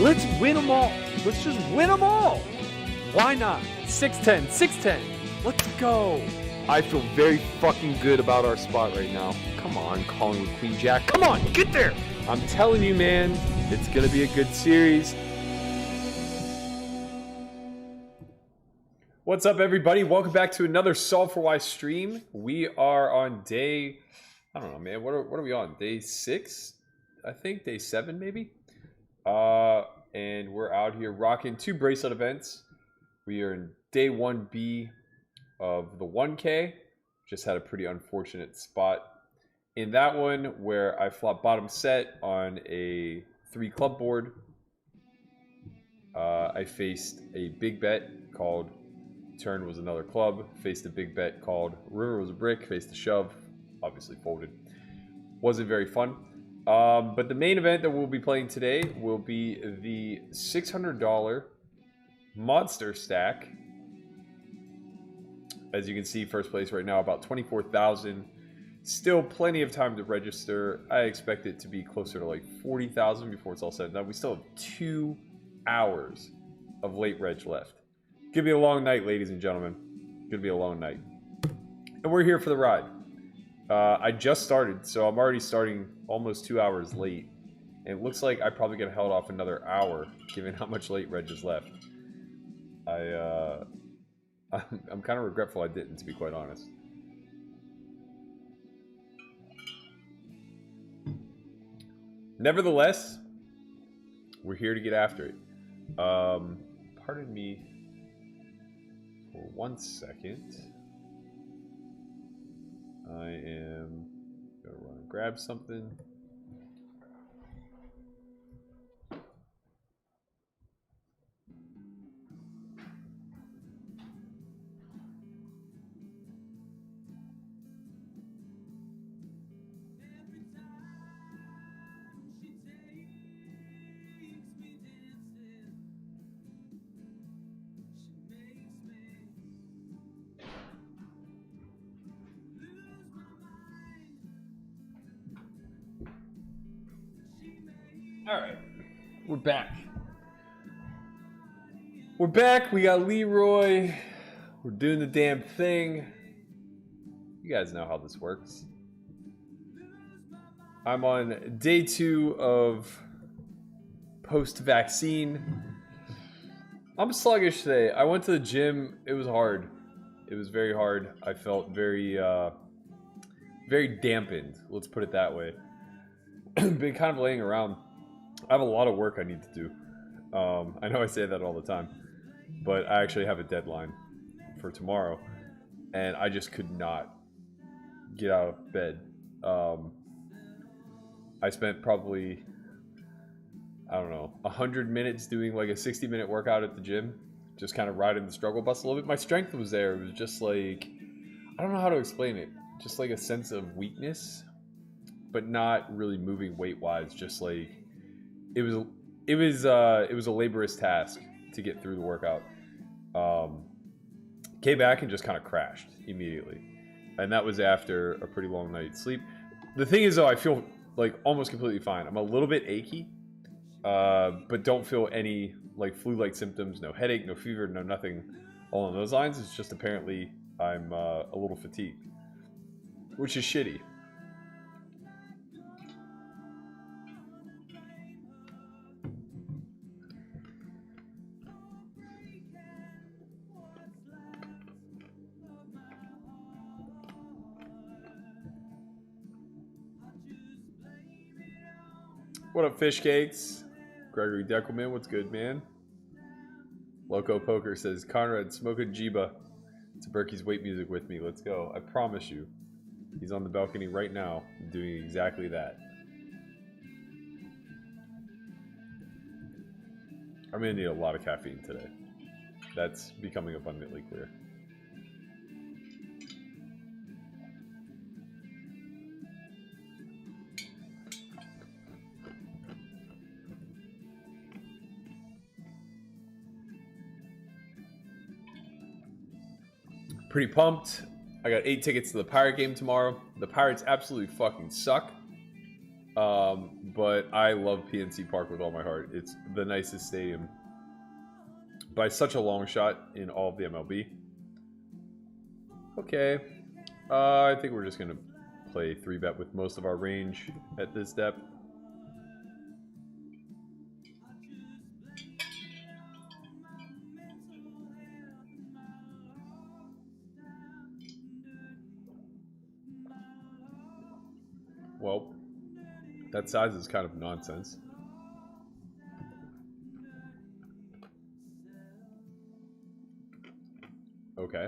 Let's win them all. Let's just win them all. Why not? 6-10, 6-10. Let's go. I feel very fucking good about our spot right now. Come on, calling with Queen Jack. Come on, get there. I'm telling you, man, it's going to be a good series. What's up, everybody? Welcome back to another Solve for Why stream. We are on day, I don't know, man. What are we on? Day 6? I think day 7, maybe. And we're out here rocking 2 bracelet events. We are in day 1B of the 1K. Just had a pretty unfortunate spot in that one where I flopped bottom set on a 3 club board. I faced a big bet called turn was another club, faced a big bet called river was a brick, faced a shove, obviously folded. Wasn't very fun. But the main event that we'll be playing today will be the $600 monster stack. As you can see, first place right now, about 24,000. Still plenty of time to register. I expect it to be closer to like 40,000 before it's all said and done. We still have 2 hours of late reg left. Gonna be a long night, ladies and gentlemen. Gonna be a long night. And we're here for the ride. I just started, so I'm already starting almost 2 hours late. And it looks like I probably get held off another hour, given how much late reg is left. I'm kind of regretful I didn't, to be quite honest. Nevertheless, we're here to get after it. Pardon me for 1 second. I am gonna run and grab something. Alright, we're back. We're back, we got Leroy. We're doing the damn thing. You guys know how this works. I'm on day 2 of post-vaccine. I'm sluggish today. I went to the gym. It was hard. It was very hard. I felt very dampened. Let's put it that way. Been kind of laying around. I have a lot of work I need to do. I know I say that all the time, but I actually have a deadline for tomorrow, and I just could not get out of bed. I spent probably, I don't know, 100 minutes doing like a 60-minute workout at the gym, just kind of riding the struggle bus a little bit. My strength was there. It was just like, I don't know how to explain it. Just like a sense of weakness, but not really moving weight-wise. Just like it was a laborious task to get through the workout. Came back and just kind of crashed immediately, and that was after a pretty long night's sleep. The thing is, though, I feel like almost completely fine. I'm a little bit achy, but don't feel any like flu-like symptoms. No headache, no fever, no nothing along those lines. It's just apparently I'm a little fatigued, which is shitty. What up, fish cakes? Gregory Deckelman, what's good, man? Loco Poker says, Conrad, smoke a Jiba to Berkey's weight music with me. Let's go. I promise you. He's on the balcony right now doing exactly that. I'm going to need a lot of caffeine today. That's becoming abundantly clear. Pretty pumped. I got 8 tickets to the Pirate game tomorrow. The Pirates absolutely fucking suck. But I love PNC Park with all my heart. It's the nicest stadium by such a long shot in all of the MLB. Okay. I think we're just going to play 3-bet with most of our range at this depth. Well, that size is kind of nonsense. Okay.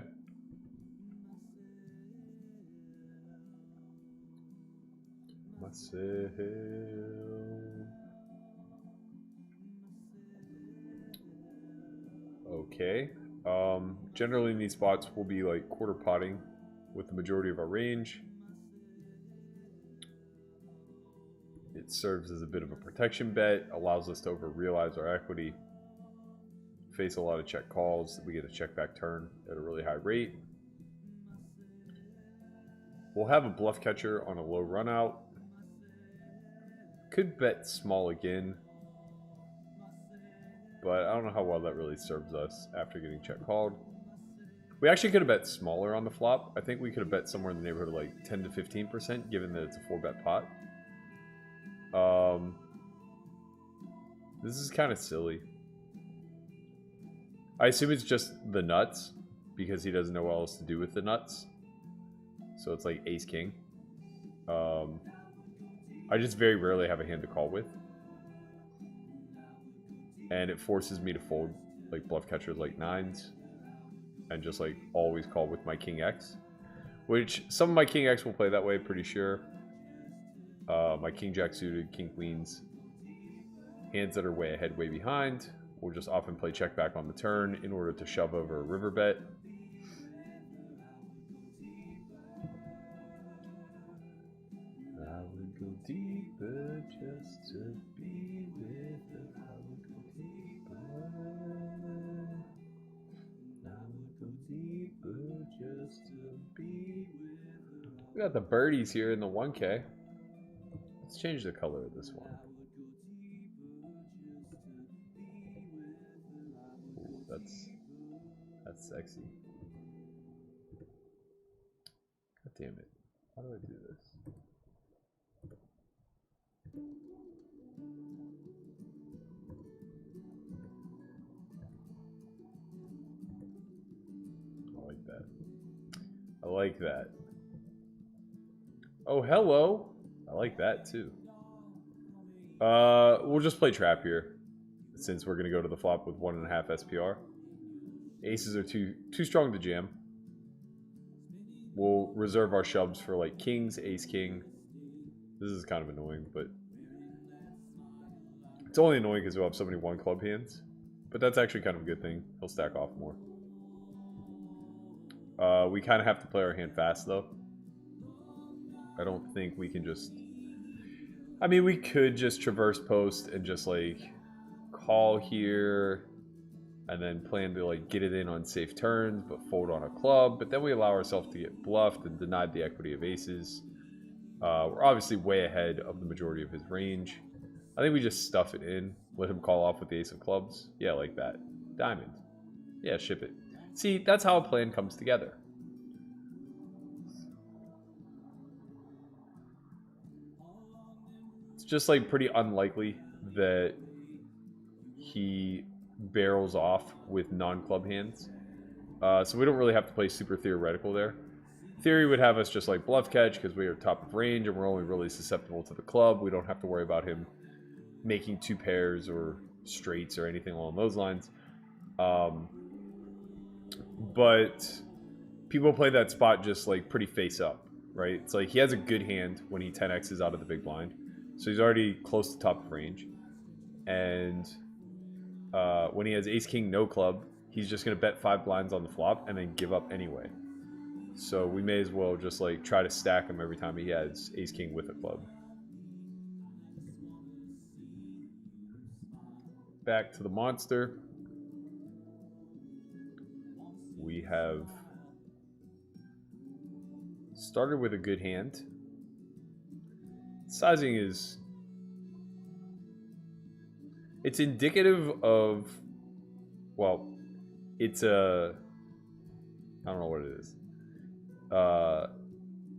Okay. Generally in these spots we'll be like quarter potting with the majority of our range. It serves as a bit of a protection bet, allows us to over-realize our equity, face a lot of check calls. We get a check back turn at a really high rate. We'll have a bluff catcher on a low run out. Could bet small again, but I don't know how well that really serves us after getting check called. We actually could have bet smaller on the flop. I think we could have bet somewhere in the neighborhood of like 10 to 15%, given that it's a 4-bet pot. This is kind of silly. I assume it's just the nuts, because he doesn't know what else to do with the nuts. So it's like ace king. I just very rarely have a hand to call with. And it forces me to fold like bluff catchers like nines. And just like always call with my king X. Which some of my king X will play that way, pretty sure. My king jack suited, king queens. Hands that are way ahead, way behind. We'll just often play check back on the turn in order to shove over a river bet. I would go deeper just to be with her. I would go deeper. I would go deeper just to be with her. We got the birdies here in the 1K. Let's change the color of this one. Ooh, that's sexy. God damn it. How do I do this? I like that. I like that. Oh, hello. I like that too. We'll just play trap here, since we're gonna go to the flop with 1.5 SPR. Aces are too strong to jam. We'll reserve our shoves for like kings, ace king. This is kind of annoying, but it's only annoying because we'll have so many 1-club hands. But that's actually kind of a good thing. He'll stack off more. We kind of have to play our hand fast though. I don't think we can just... I mean, we could just traverse post and just like call here and then plan to like get it in on safe turns but fold on a club, but then we allow ourselves to get bluffed and denied the equity of aces. We're obviously way ahead of the majority of his range. I think we just stuff it in, let him call off with the ace of clubs. Yeah, like that. Diamond. Yeah, ship it. See, that's how a plan comes together. It's just like pretty unlikely that he barrels off with non-club hands. So we don't really have to play super theoretical there. Theory would have us just like bluff catch because we are top of range and we're only really susceptible to the club. We don't have to worry about him making 2 pairs or straights or anything along those lines. But people play that spot just like pretty face up, right? It's like he has a good hand when he 10x's out of the big blind. So he's already close to top of range. And when he has ace king no club, he's just going to bet 5 blinds on the flop and then give up anyway. So we may as well just like try to stack him every time he has ace king with a club. Back to the monster. We have started with a good hand. Sizing is It's indicative of, well, it's a, I don't know what it is.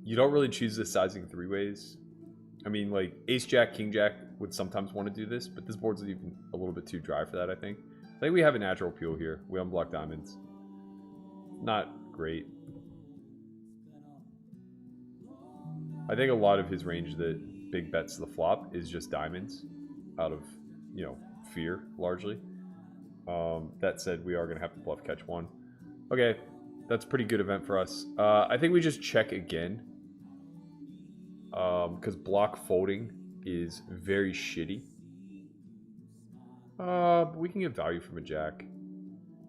You don't really choose this sizing 3 ways. I mean, like, Ace-Jack, King-Jack would sometimes want to do this, but this board's even a little bit too dry for that, I think. I think we have a natural peel here. We unblock diamonds. Not great. I think a lot of his range that big bets the flop is just diamonds out of, you know, fear, largely. That said, we are going to have to bluff catch one. Okay, that's a pretty good event for us. I think we just check again. Because block folding is very shitty. But we can get value from a jack.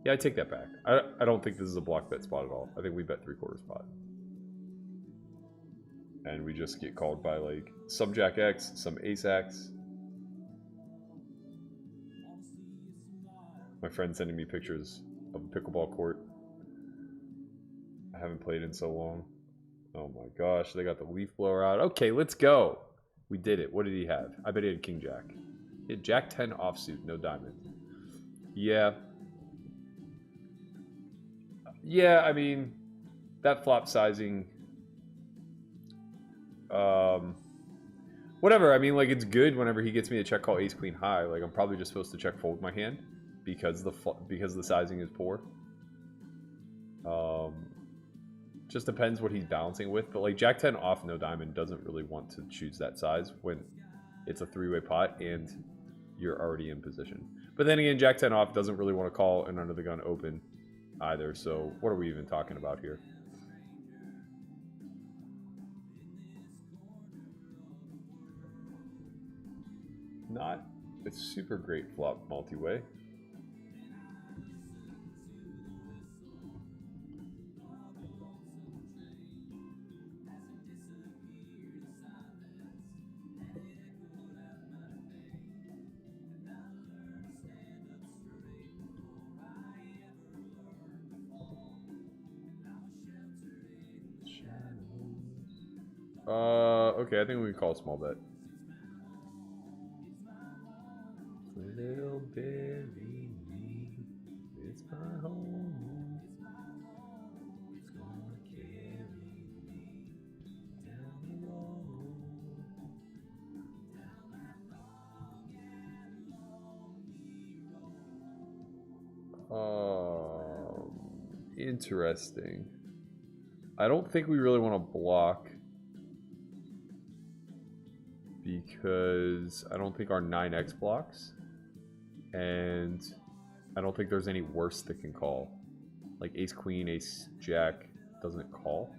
Yeah, I take that back. I don't think this is a block bet spot at all. I think we bet 3/4 spot. And we just get called by, like, some jack X, some ace X. My friend's sending me pictures of a pickleball court. I haven't played in so long. Oh my gosh, they got the leaf blower out. Okay, let's go. We did it. What did he have? I bet he had King Jack. He had Jack 10 offsuit, no diamond. Yeah. Yeah, I mean, that flop sizing. Whatever. I mean, like, it's good whenever he gets me to check call ace queen high. Like, I'm probably just supposed to check fold my hand because the sizing is poor. Just depends what he's balancing with, but like Jack 10 off no diamond doesn't really want to choose that size when it's a 3-way pot and you're already in position. But then again, Jack 10 off doesn't really want to call an under the gun open either, so what are we even talking about here? Not a super great flop multi-way. Okay, I think we can call a small bet. Little berry, it's my home. It's gonna carry me down the road. Interesting. I don't think we really want to block. Because I don't think our 9x blocks. And I don't think there's any worse that can call. Like ace queen, ace jack doesn't call.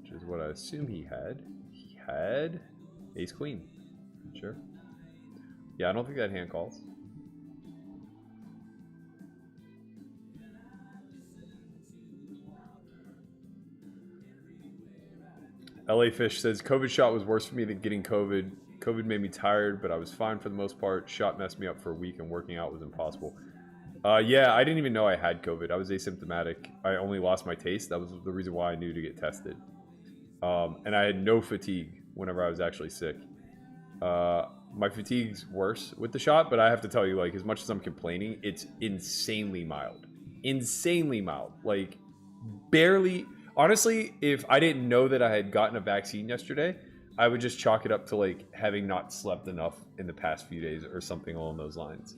Which is what I assume he had. He had ace queen. Sure. Yeah, I don't think that hand calls. LA Fish says, COVID shot was worse for me than getting COVID. COVID made me tired, but I was fine for the most part. Shot messed me up for a week, and working out was impossible. Yeah, I didn't even know I had COVID. I was asymptomatic. I only lost my taste. That was the reason why I knew to get tested. And I had no fatigue whenever I was actually sick. My fatigue's worse with the shot, but I have to tell you, like, as much as I'm complaining, it's insanely mild. Insanely mild. Like, barely... Honestly, if I didn't know that I had gotten a vaccine yesterday, I would just chalk it up to, like, having not slept enough in the past few days or something along those lines.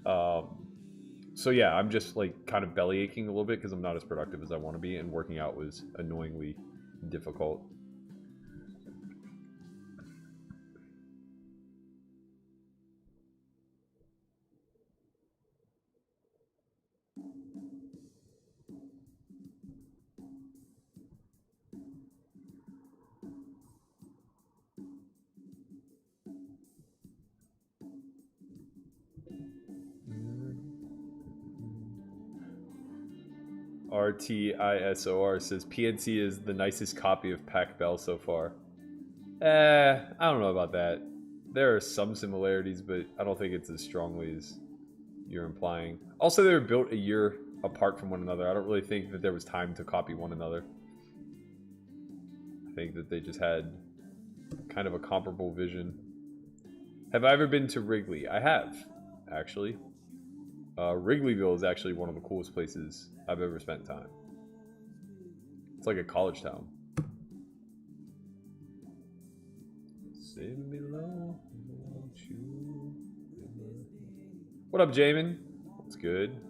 So yeah, I'm just, like, kind of belly aching a little bit because I'm not as productive as I want to be, and working out was annoyingly difficult. RTISOR says PNC is the nicest copy of Pac Bell so far. I don't know about that. There are some similarities, but I don't think it's as strongly as you're implying. Also, they were built a year apart from one another. I don't really think that there was time to copy one another. I think that they just had kind of a comparable vision. Have I ever been to Wrigley? I have, actually. Wrigleyville is actually one of the coolest places I've ever spent time. It's like a college town. What up, Jamin? What's good?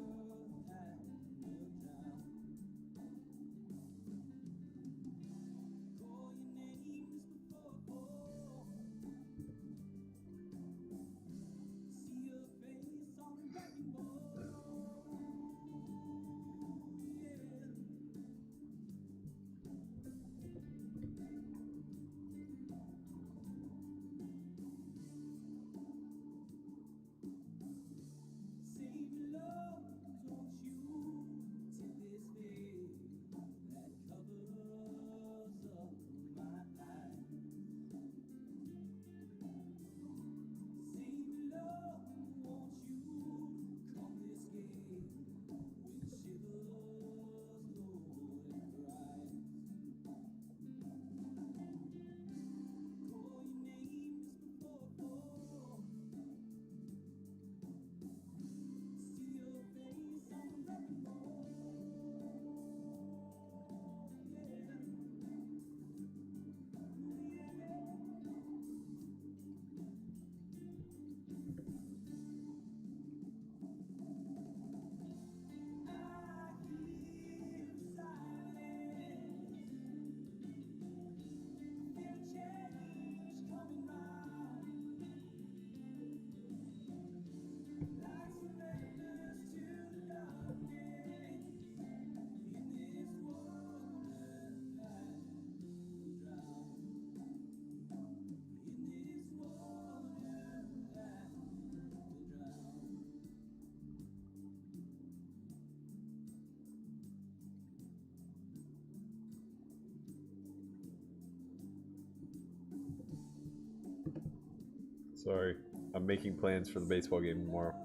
Sorry, I'm making plans for the baseball game tomorrow.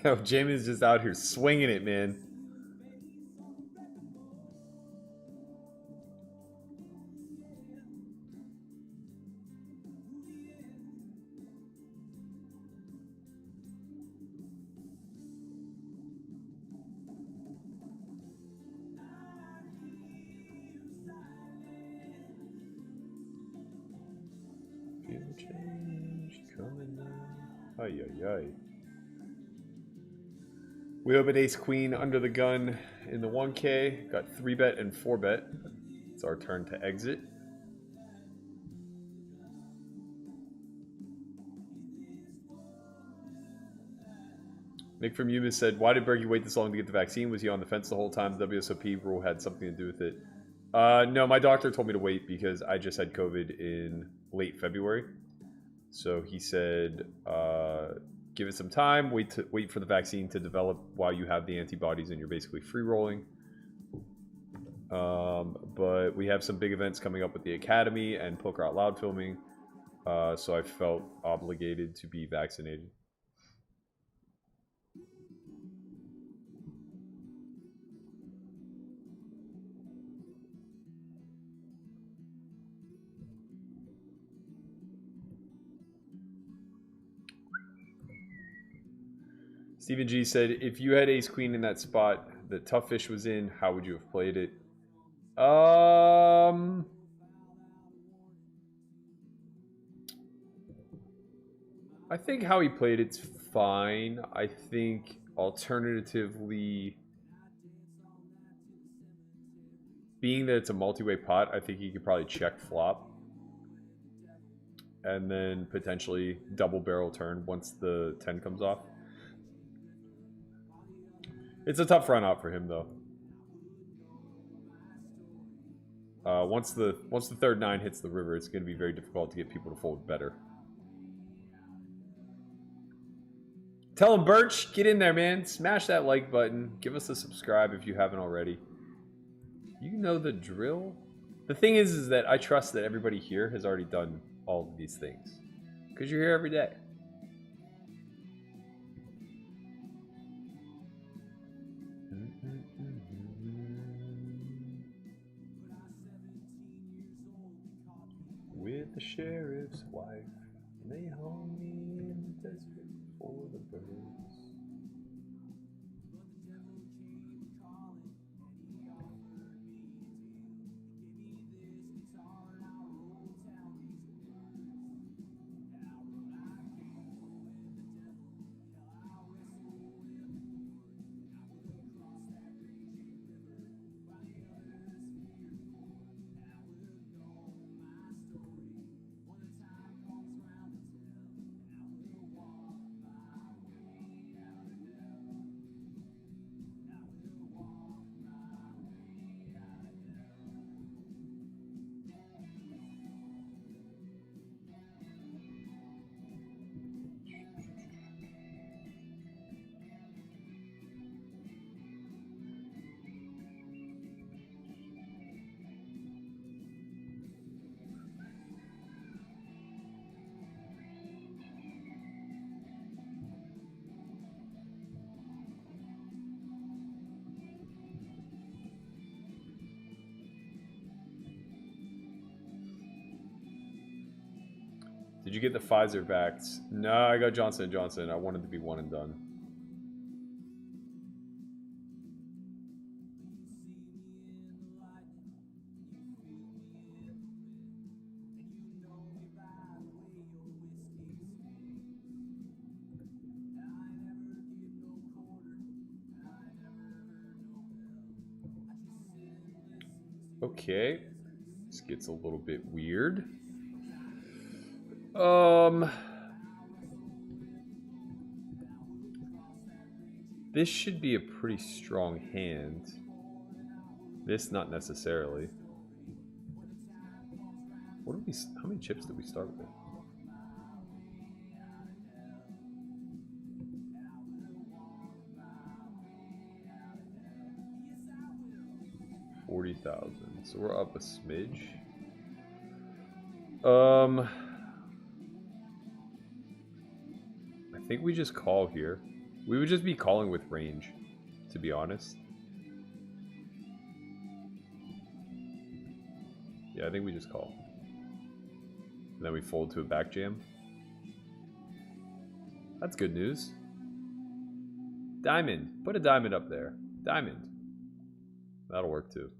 Yo, Jamie's just out here swinging it, man. Feel change coming now. Ay, ay, ay. We opened ace queen under the gun in the 1K. Got 3-bet and 4-bet. It's our turn to exit. Nick from Yumis said, why did Berkey wait this long to get the vaccine? Was he on the fence the whole time? The WSOP rule had something to do with it. No, my doctor told me to wait because I just had COVID in late February. So he said, give it some time, wait for the vaccine to develop while you have the antibodies and you're basically free rolling. But we have some big events coming up with the Academy and Poker Out Loud filming. So I felt obligated to be vaccinated. Stephen G said, if you had ace queen in that spot that Tough Fish was in, how would you have played it? I think how he played it's fine. I think alternatively, being that it's a multi-way pot, I think he could probably check flop and then potentially double barrel turn once the 10 comes off. It's a tough run out for him though. Once the third 9 hits the river, it's going to be very difficult to get people to fold better. Tell him, Birch, get in there, man. Smash that like button. Give us a subscribe if you haven't already. You know the drill. The thing is that I trust that everybody here has already done all of these things. Because you're here every day. With the sheriff's wife, and they hung me in the desert for the birds. Did you get the Pfizer vax? No, I got Johnson & Johnson. I wanted to be one and done. Okay. This gets a little bit weird. This should be a pretty strong hand. This, not necessarily. What do we? How many chips did we start with? 40,000. So we're up a smidge. I think we just call here. We would just be calling with range, to be honest. Yeah, I think we just call. And then we fold to a back jam. That's good news. Diamond. Put a diamond up there. Diamond. That'll work too.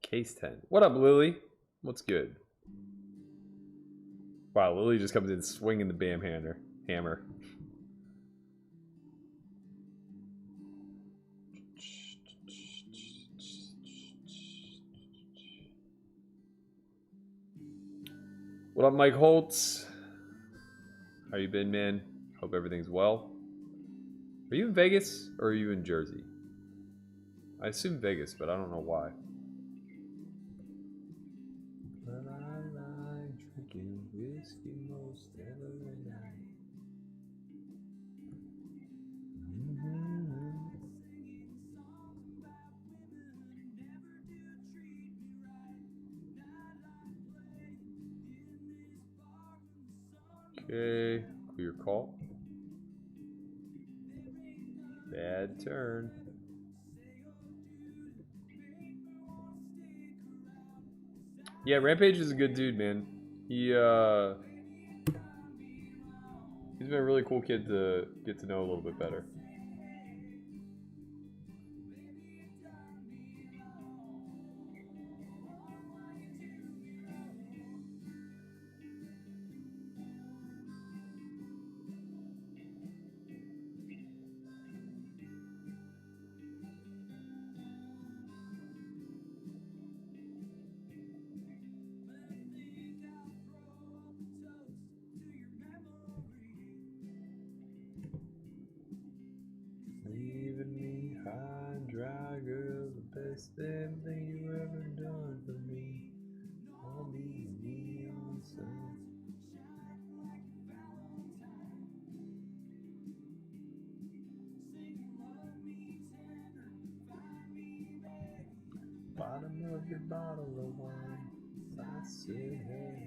Case 10. What up, Lily? What's good? Wow, Lily just comes in swinging the bam hammer. What up, Mike Holtz? How you been, man? Hope everything's well. Are you in Vegas or are you in Jersey? I assume Vegas, but I don't know why. But I like drinking whiskey most every night. Okay, clear call. Bad turn. Yeah, Rampage is a good dude, man. He's been a really cool kid to get to know a little bit better. Best damn thing you ever done for me. All these neon signs. your bottle of wine. I said, hey.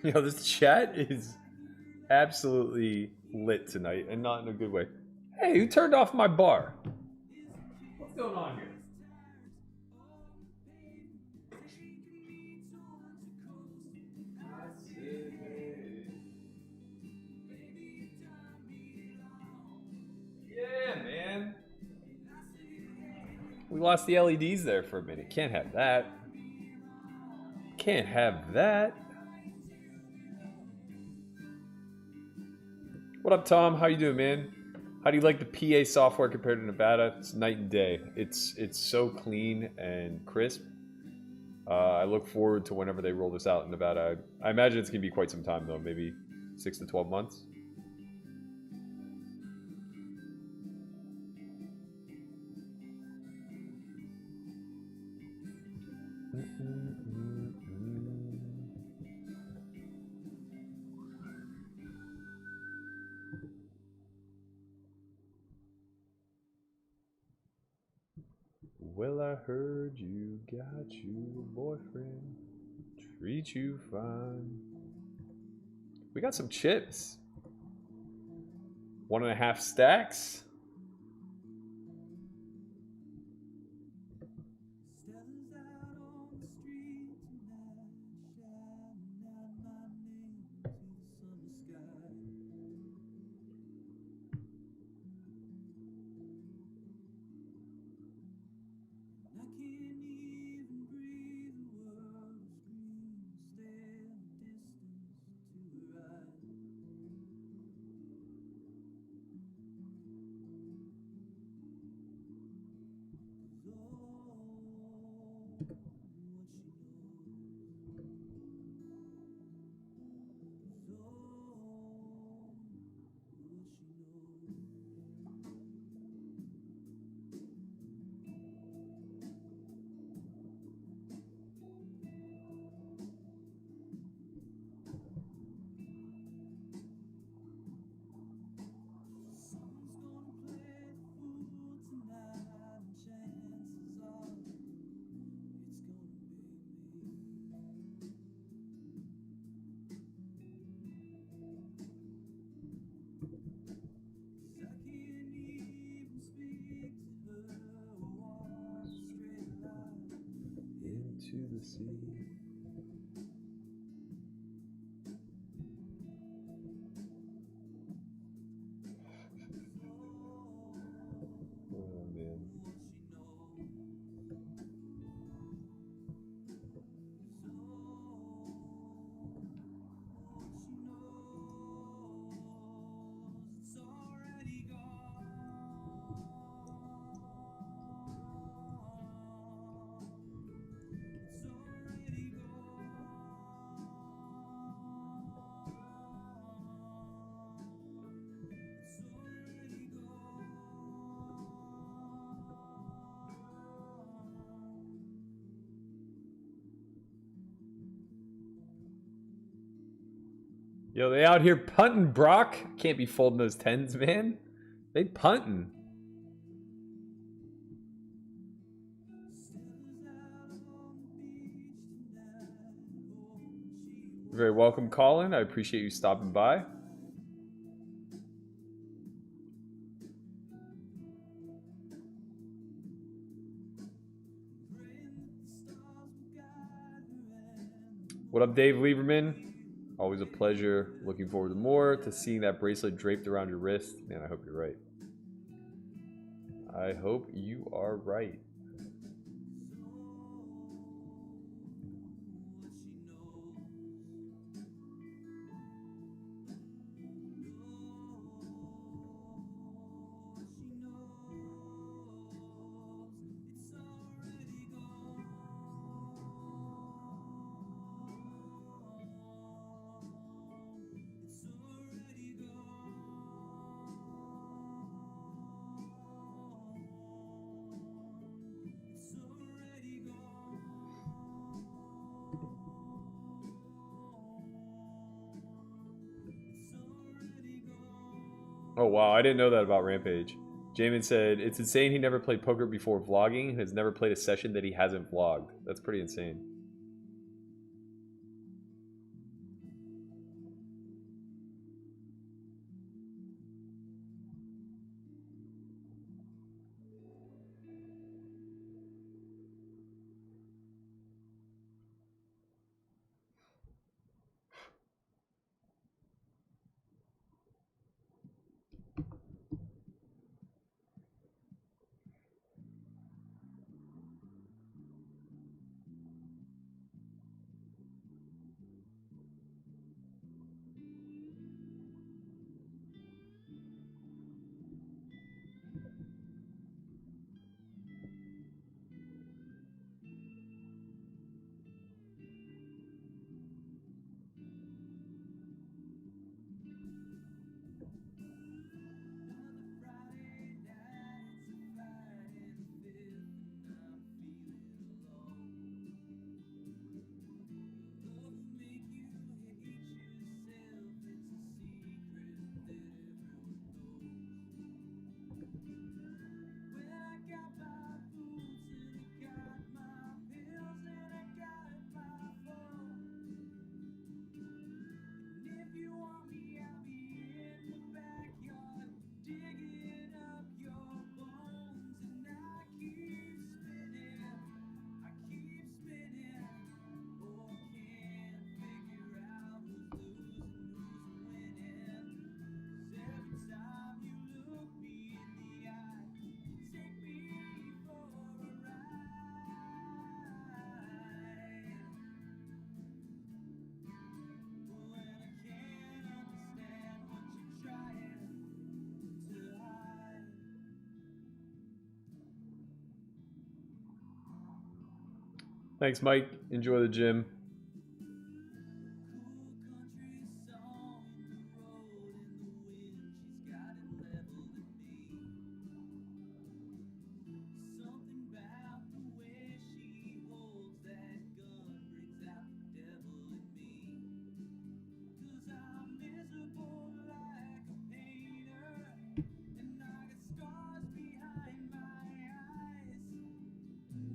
Yo, this chat is absolutely lit tonight, and not in a good way. Hey, who turned off my bar? What's going on here? Yeah, man. We lost the LEDs there for a minute. Can't have that. Can't have that. What up, Tom? How you doing, man? How do you like the PA software compared to Nevada? It's night and day. It's so clean and crisp. I look forward to whenever they roll this out in Nevada. I imagine it's gonna be quite some time though, maybe 6 to 12 months. Well, I heard you got you a boyfriend, treat you fine. We got some chips. 1.5 stacks. Into the sea. Oh man. Yo, they out here punting, Brock. Can't be folding those 10s, man. They punting. You're very welcome, Colin. I appreciate you stopping by. What up, Dave Lieberman? Always a pleasure. Looking forward to more. To seeing that bracelet draped around your wrist. Man, I hope you're right. I hope you are right. Oh wow, I didn't know that about Rampage. Jamin said, it's insane he never played poker before vlogging, has never played a session that he hasn't vlogged. That's pretty insane. Thanks, Mike. Enjoy the gym.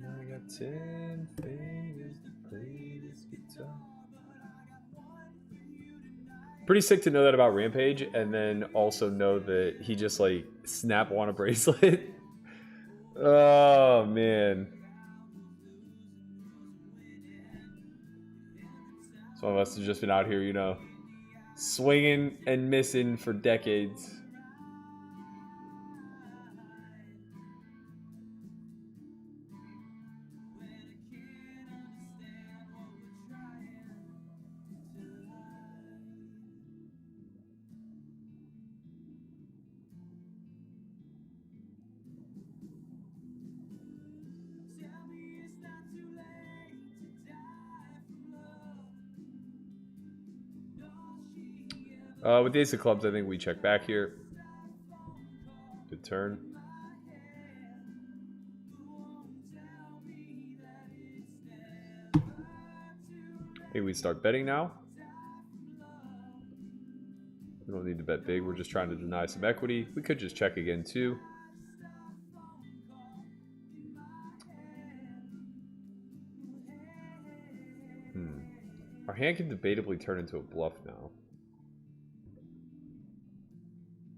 I got 10 fingers to play this guitar. Pretty sick to know that about Rampage, and then also know that he just like snap on a bracelet. Oh man. Some of us have just been out here, you know, swinging and missing for decades. With the ace of clubs, I think we check back here. Good turn. Maybe we start betting now. We don't need to bet big. We're just trying to deny some equity. We could just check again too. Our hand can debatably turn into a bluff now.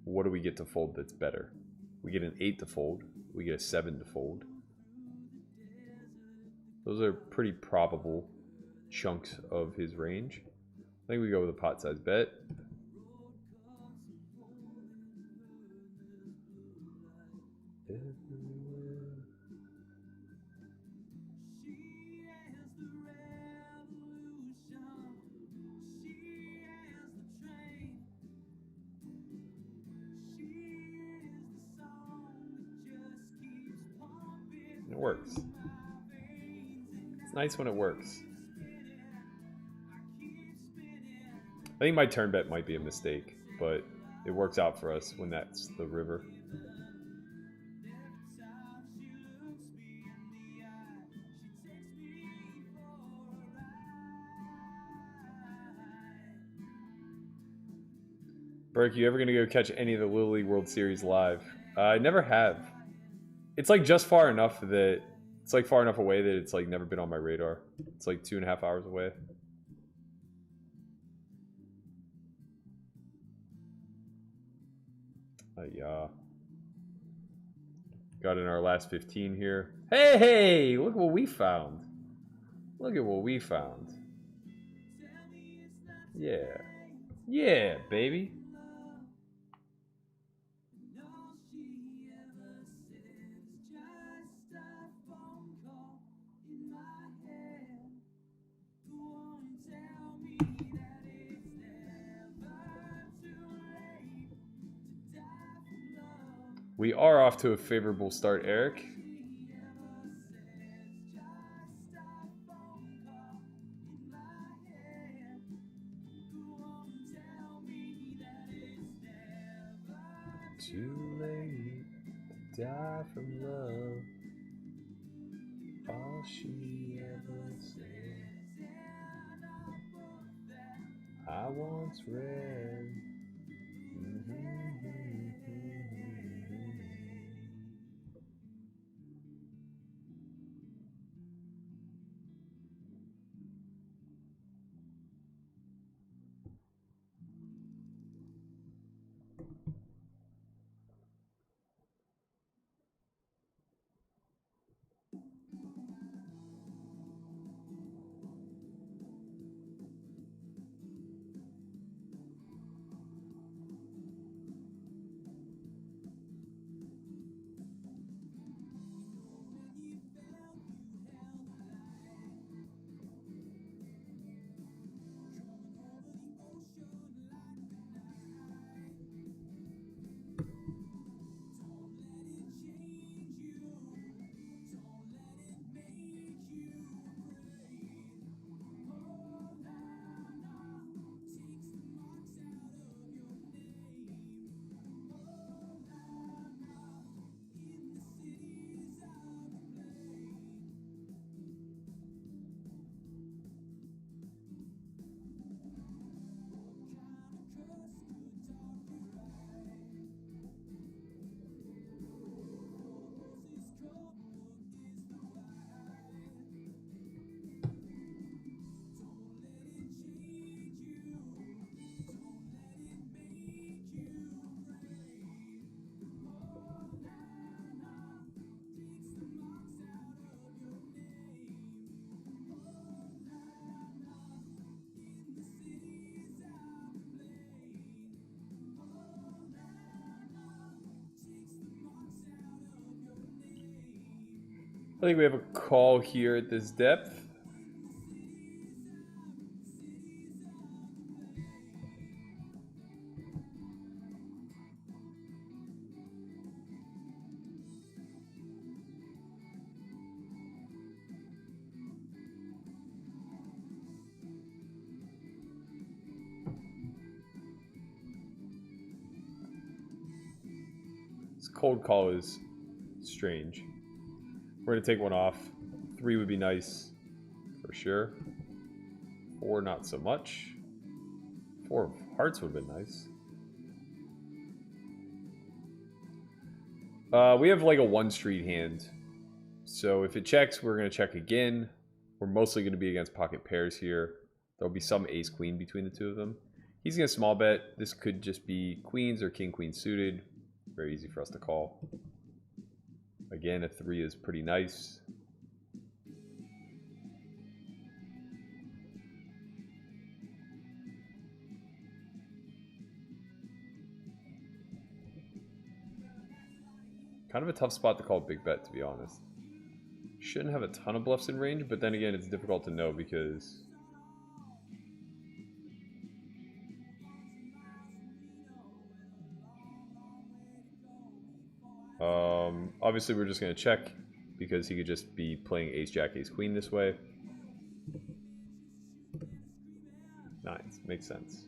What do we get to fold that's better? We get an 8 to fold. We get a 7 to fold. Those are pretty probable. chunks of his range. I think we go with a pot size bet. It works. It's nice when it works. I think my turn bet might be a mistake, but it works out for us when that's the river. Berkey, you ever gonna go catch any of the Little League World Series live? I never have. It's like just far enough that it's like far enough away that it's like never been on my radar. It's like 2.5 hours away. Yeah. Got in our last 15 here. Hey, look what we found. Look at what we found. Yeah. Yeah, baby. We are off to a favorable start, Eric. Too late to die from love. All she ever said, I once read. I think we have a call here at this depth. This cold call is strange. We're going to take one off. 3 would be nice, for sure. 4, not so much. 4 of hearts would have been nice. We have like a 1 street hand. So if it checks, we're going to check again. We're mostly going to be against pocket pairs here. There'll be some ace-queen between the two of them. He's going to small bet. This could just be queens or king-queen suited. Very easy for us to call. Again, a 3 is pretty nice. Kind of a tough spot to call big bet, to be honest. Shouldn't have a ton of bluffs in range, but then again, it's difficult to know because... obviously we're just going to check because he could just be playing ace jack ace queen this way. Nice, makes sense.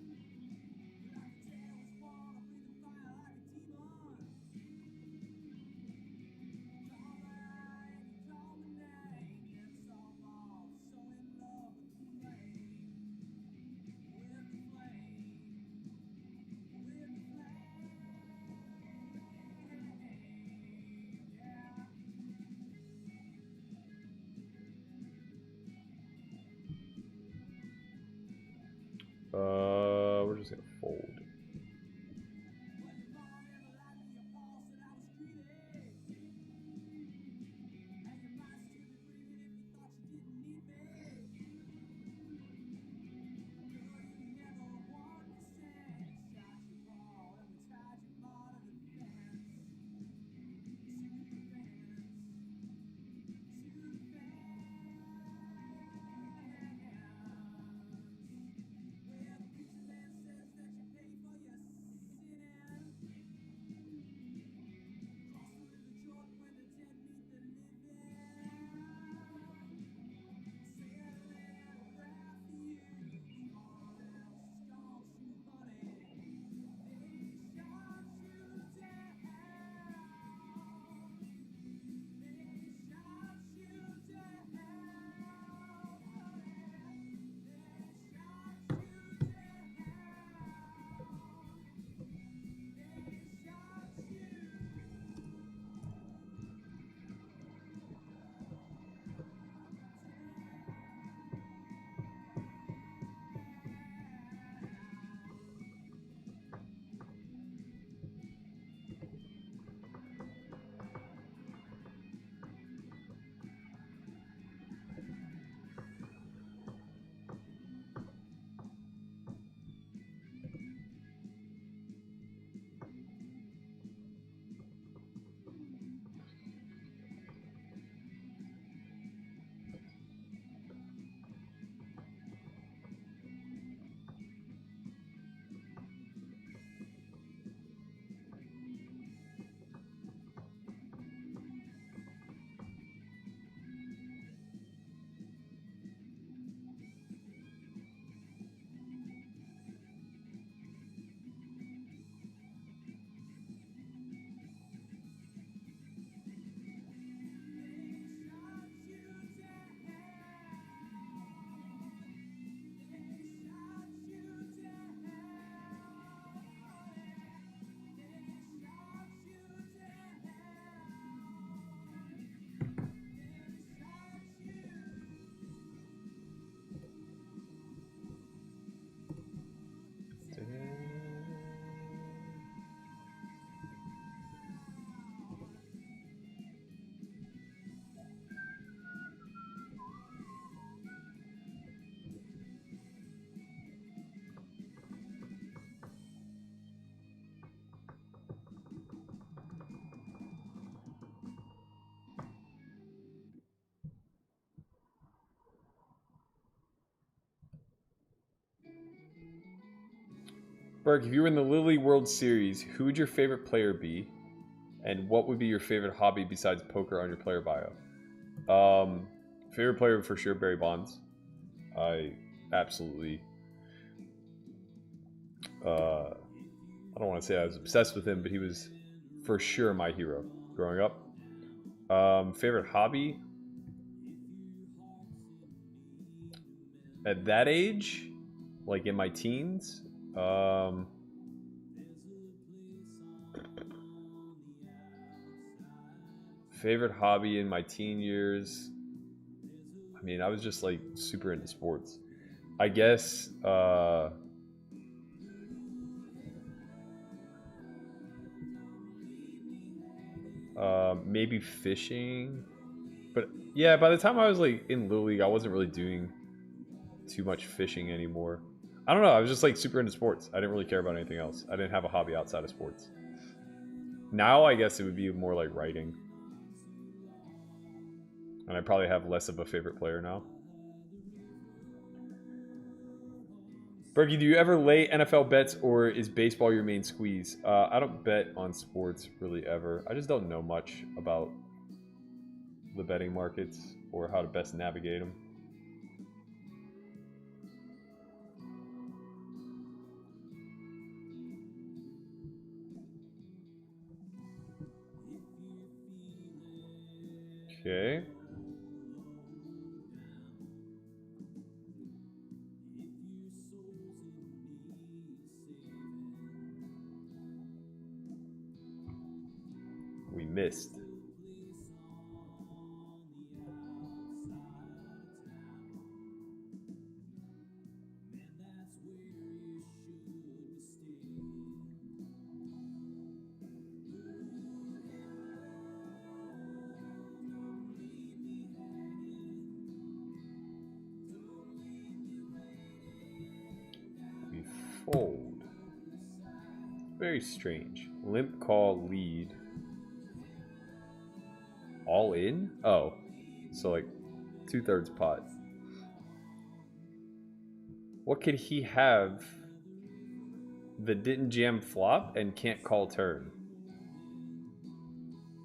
We're just gonna fold. Berk, if you were in the Lily World Series, who would your favorite player be? And what would be your favorite hobby besides poker on your player bio? Favorite player for sure, Barry Bonds. I absolutely... I don't want to say I was obsessed with him, but he was for sure my hero growing up. Favorite hobby? At that age, like in my teens, favorite hobby in my teen years, I mean, I was just like super into sports. I guess maybe fishing. But yeah, by the time I was like in Little League, I wasn't really doing too much fishing anymore. I don't know, I was just like super into sports. I didn't really care about anything else. I didn't have a hobby outside of sports. Now I guess it would be more like writing. And I probably have less of a favorite player now. Berkey, do you ever lay NFL bets or is baseball your main squeeze? I don't bet on sports really ever. I just don't know much about the betting markets or how to best navigate them. Okay. We missed. We fold. Very strange. Limp call lead. All in? Oh. So like 2/3 pot. What could he have that didn't jam flop and can't call turn?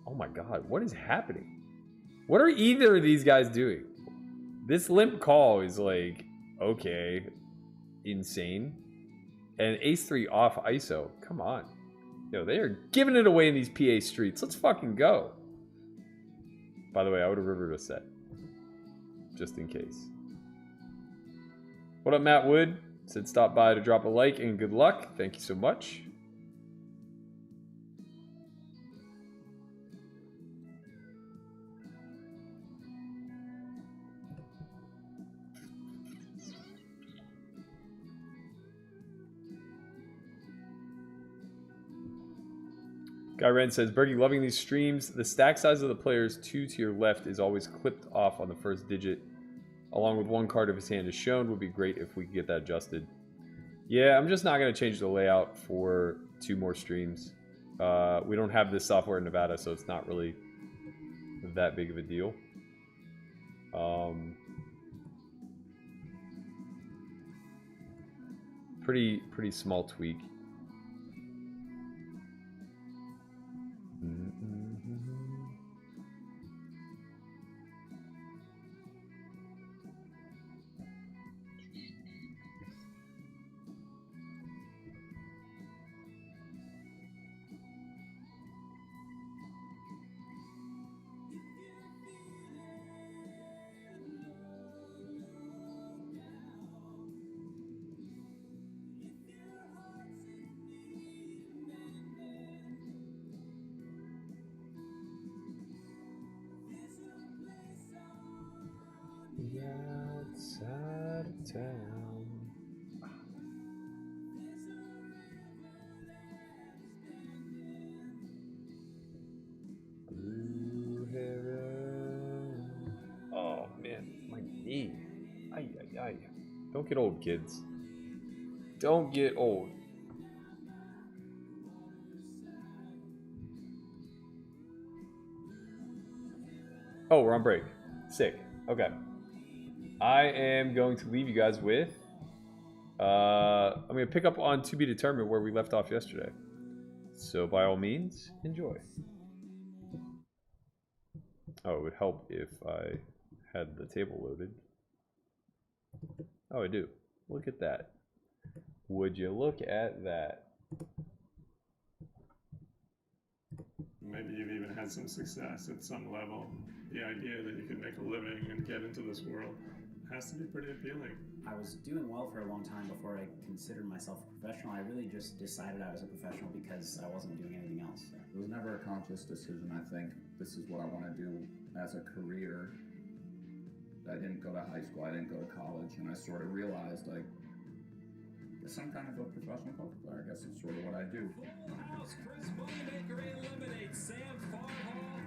Oh my god, what is happening? What are either of these guys doing? This limp call is like, okay, insane. And ace-3 off ISO. Come on. Yo, they are giving it away in these PA streets. Let's fucking go. By the way, I would have rivered a set. Just in case. What up, Matt Wood? Said stop by to drop a like and good luck. Thank you so much. Guy Ren says, Berkey, loving these streams. The stack size of the players 2 to your left is always clipped off on the first digit. Along with one card if his hand is shown. Would be great if we could get that adjusted. Yeah, I'm just not going to change the layout for 2 more streams. We don't have this software in Nevada, so it's not really that big of a deal. Pretty small tweak. Outside of town. Blue heron. Oh man, my knee. Ay, ay, ay. Don't get old, kids. Don't get old. Oh, we're on break. Sick. Okay. I am going to leave you guys with... I'm going to pick up on To Be Determined where we left off yesterday. So by all means, enjoy. Oh, it would help if I had the table loaded. Oh, I do. Look at that. Would you look at that? Maybe you've even had some success at some level. The idea that you can make a living and get into this world has to be pretty appealing. I was doing well for a long time before I considered myself a professional. I really just decided I was a professional because I wasn't doing anything else. It was never a conscious decision, I think. This is what I want to do as a career. I didn't go to high school, I didn't go to college, and I sort of realized, like, I'm kind of a professional poker player. I guess it's sort of what I do. Chris Moneymaker eliminates Sam Farhall,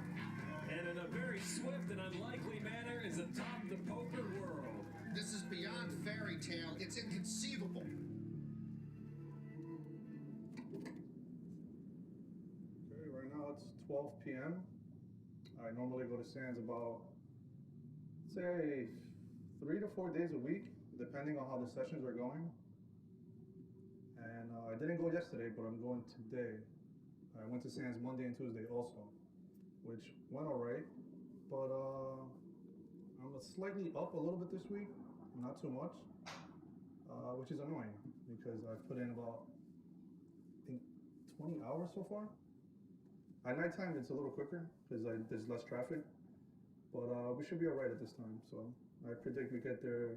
and in a very swift and unlikely manner is atop the poker world. This is beyond fairy tale. It's inconceivable. Right now, 12 p.m. I normally go to Sands about, say, 3 to 4 days a week, depending on how the sessions are going. And I didn't go yesterday, but I'm going today. I went to Sands Monday and Tuesday also, which went all right. But I'm slightly up a little bit this week, not too much, which is annoying because I've put in about, I think, 20 hours so far. At nighttime, it's a little quicker because there's less traffic, but we should be all right at this time. So I predict we get there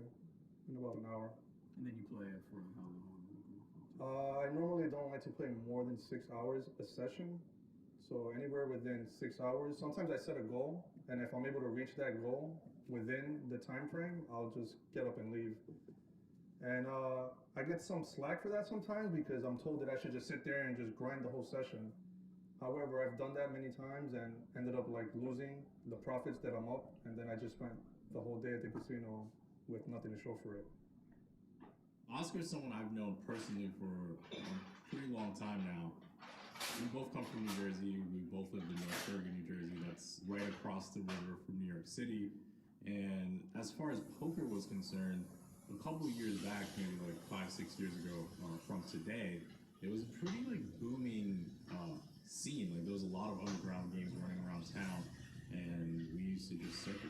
in about an hour. And then you play it for how long? I normally don't like to play more than 6 hours a session. So anywhere within 6 hours. Sometimes I set a goal, and if I'm able to reach that goal within the time frame, I'll just get up and leave. And I get some slack for that sometimes because I'm told that I should just sit there and just grind the whole session. However, I've done that many times and ended up like losing the profits that I'm up, and then I just spent the whole day at the casino with nothing to show for it. Oscar is someone I've known personally for a pretty long time now. We both come from New Jersey. We both lived in North Bergen, New Jersey. That's right across the river from New York City. And as far as poker was concerned, a couple of years back, maybe like 5-6 years ago from today, it was a pretty like booming scene. Like there was a lot of underground games running around town, and we used to just circuit.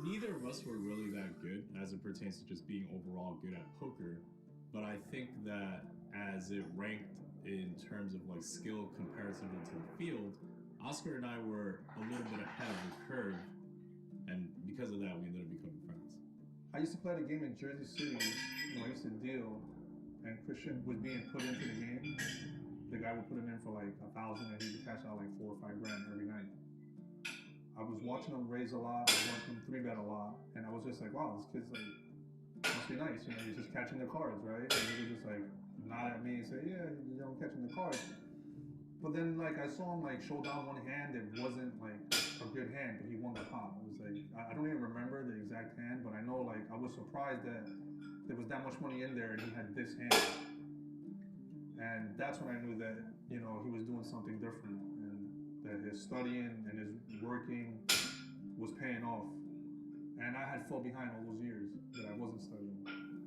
Neither of us were really that good as it pertains to just being overall good at poker, but I think that as it ranked in terms of like skill comparatively to the field, Oscar and I were a little bit ahead of the curve, and because of that, we ended up becoming friends. I used to play the game in Jersey City when I used to deal, and Christian was being put into the game. The guy would put him in for like 1,000 and he would cash out like 4 or 5 grand every night. I was watching him raise a lot, I was watching him 3-bet a lot, and I was just like, wow, this kid's like, must be nice, you know, he's just catching the cards, right? And he would just like nod at me and say, yeah, you know, I'm catching the cards. But then like I saw him like show down one hand that wasn't like a good hand, but he won the pot. It was like, I don't even remember the exact hand, but I know like I was surprised that there was that much money in there and he had this hand. And that's when I knew that, you know, he was doing something different and that his studying and his working was paying off. And I had fell behind all those years that I wasn't studying.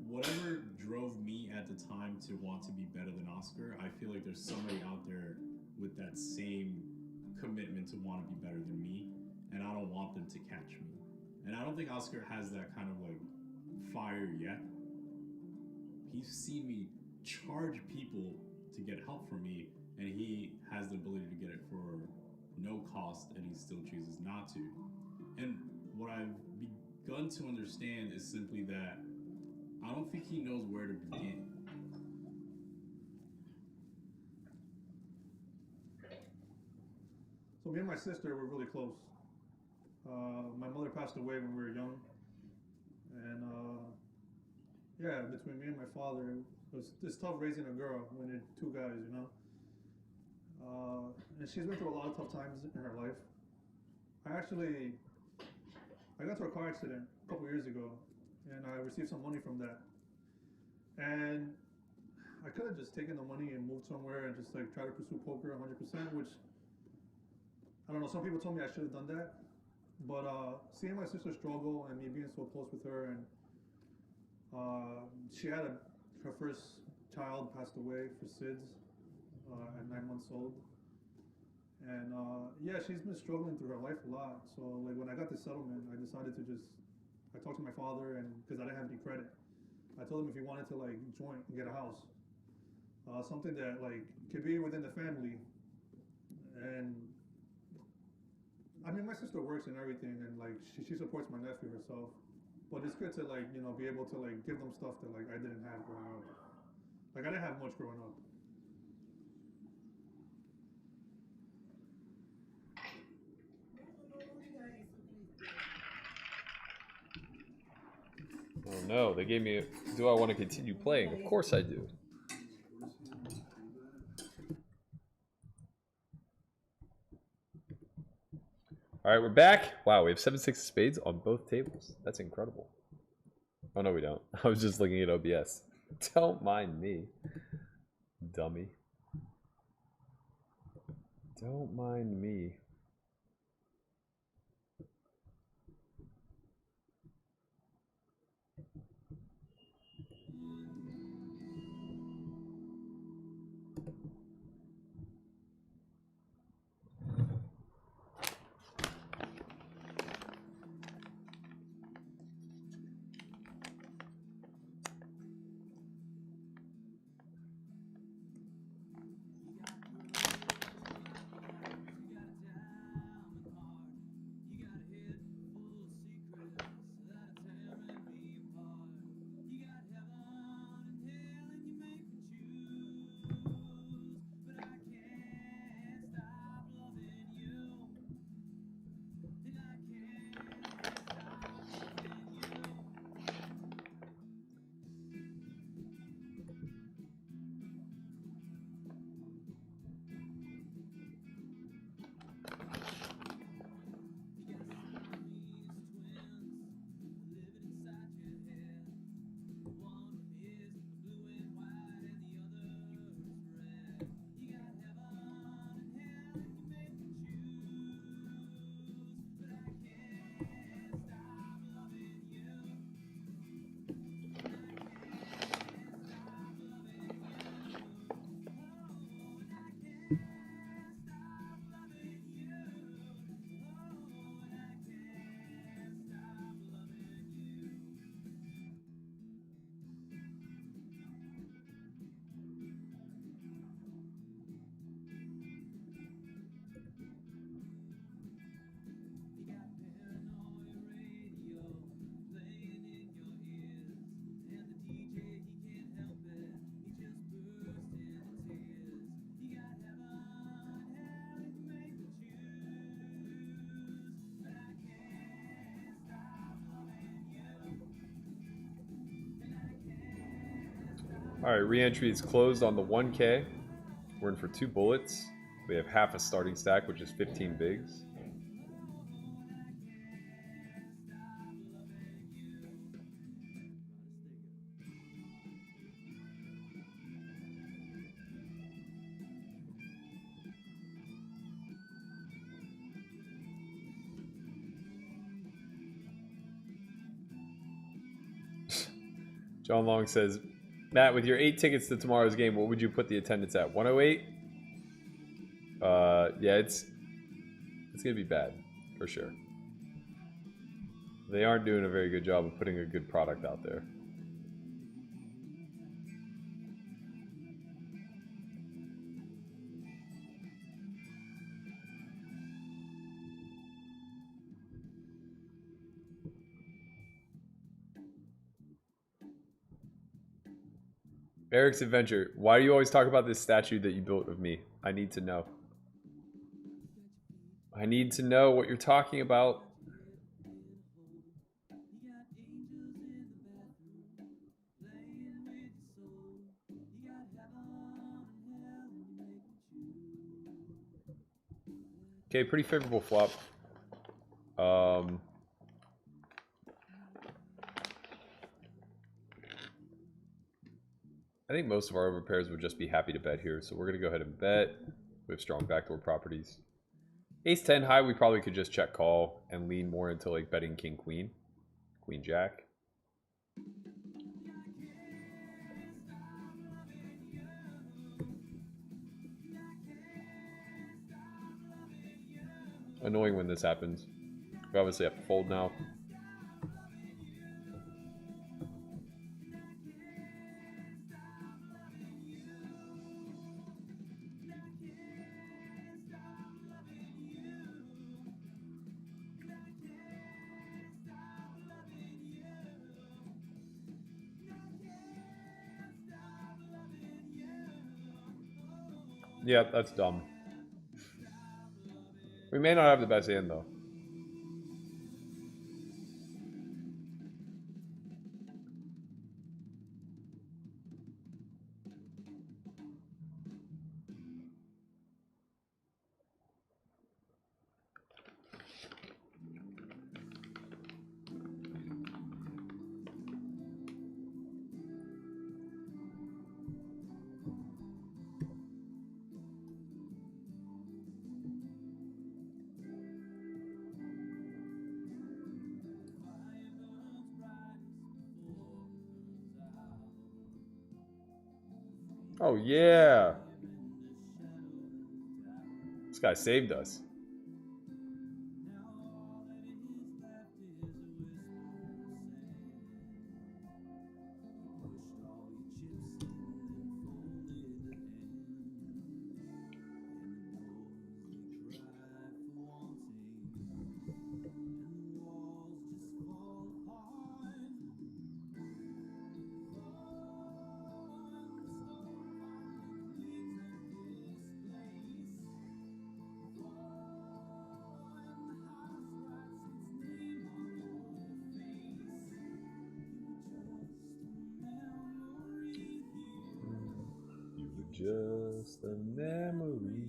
Whatever drove me at the time to want to be better than Oscar, I feel like there's somebody out there with that same commitment to want to be better than me, and I don't want them to catch me. And I don't think Oscar has that kind of like fire yet. He's seen me charge people to get help from me, and he has the ability to get it for no cost, and he still chooses not to. And what I've begun to understand is simply that I don't think he knows where to begin. So me and my sister were really close. My mother passed away when we were young. And yeah, between me and my father, it's tough raising a girl when you're 2 guys, you know? And she's been through a lot of tough times in her life. I got into a car accident a couple years ago, and I received some money from that. And I could have just taken the money and moved somewhere and just like try to pursue poker 100%, which, I don't know, some people told me I should have done that. But seeing my sister struggle and me being so close with her, and she had her first child passed away for SIDS at 9 months old. And yeah, she's been struggling through her life a lot. So like when I got the settlement, I decided to I talked to my father, and because I didn't have any credit, I told him if he wanted to like join and get a house, something that like could be within the family. And I mean, my sister works and everything, and like she supports my nephew herself. But it's good to like, you know, be able to like give them stuff that like I didn't have growing up. Like I didn't have much growing up. Oh no, they gave me do I want to continue playing? Of course I do. Alright, we're back. Wow, we have 7-6 of spades on both tables. That's incredible. Oh, no, we don't. I was just looking at OBS. Don't mind me, dummy. Don't mind me. Alright, re-entry is closed on the 1K. We're in for 2 bullets. We have half a starting stack, which is 15 bigs. John Long says, Matt, with your 8 tickets to tomorrow's game, what would you put the attendance at? 108? Yeah, it's gonna be bad, for sure. They aren't doing a very good job of putting a good product out there. Eric's Adventure. Why do you always talk about this statue that you built of me? I need to know. I need to know what you're talking about. Okay, pretty favorable flop. I think most of our overpairs would just be happy to bet here, so we're going to go ahead and bet. We have strong backdoor properties. Ace-10 high, we probably could just check call and lean more into like betting king-queen. Queen-jack. Annoying when this happens. We obviously have to fold now. Yeah, that's dumb. We may not have the best hand, though. Oh, yeah. This guy saved us. Just a memory.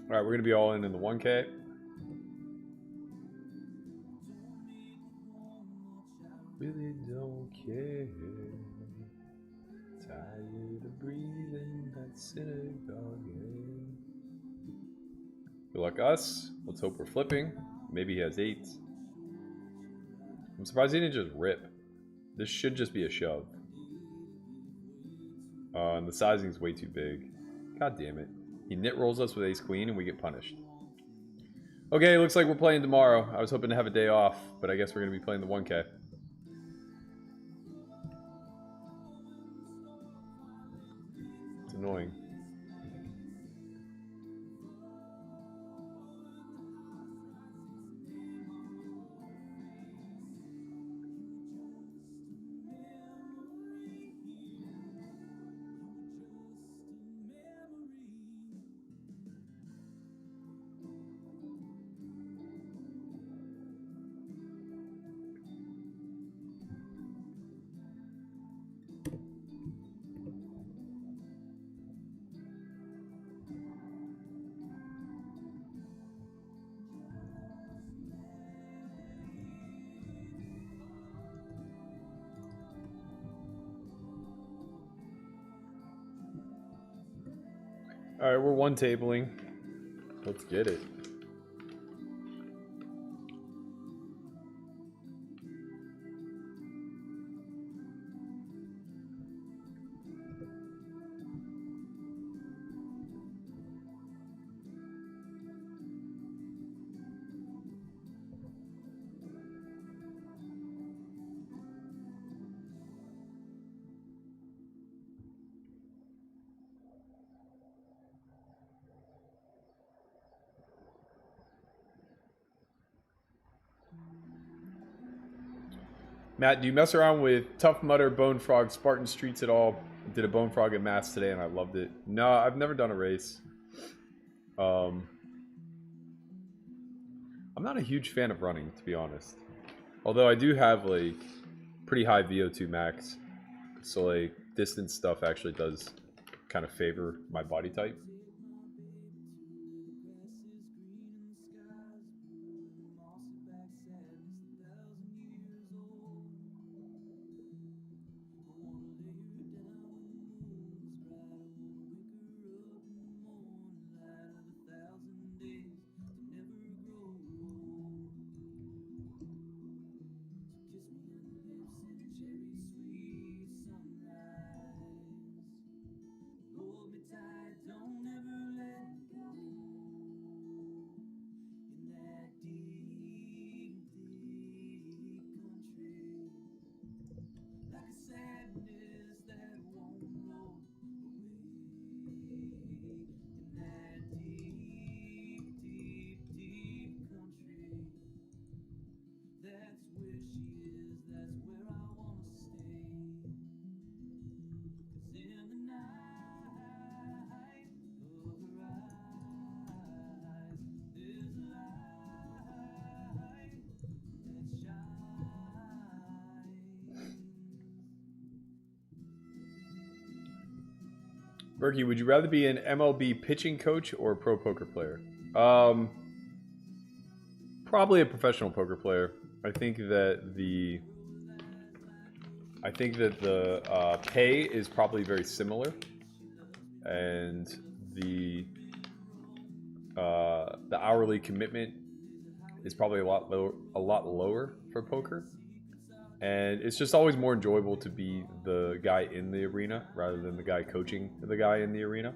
All right, we're gonna be all in the 1K. Really don't care. Tired of breathing that synagogue air. Good luck us. Let's hope we're flipping. Maybe he has 8s. I'm surprised he didn't just rip. This should just be a shove. And the sizing is way too big. God damn it. He knit rolls us with ace queen and we get punished. Okay, looks like we're playing tomorrow. I was hoping to have a day off, but I guess we're going to be playing the 1K. It's annoying. Alright, we're one tabling. Let's get it. Matt, do you mess around with Tough Mudder, Bone Frog, Spartan Streets at all? I did a Bone Frog at Mass today and I loved it. No, I've never done a race. I'm not a huge fan of running, to be honest. Although I do have like pretty high VO2 max. So like distance stuff actually does kind of favor my body type. Berkey, would you rather be an MLB pitching coach or a pro poker player? Probably a professional poker player. I think that the pay is probably very similar, and the hourly commitment is probably a lot lower for poker. And it's just always more enjoyable to be the guy in the arena rather than the guy coaching the guy in the arena.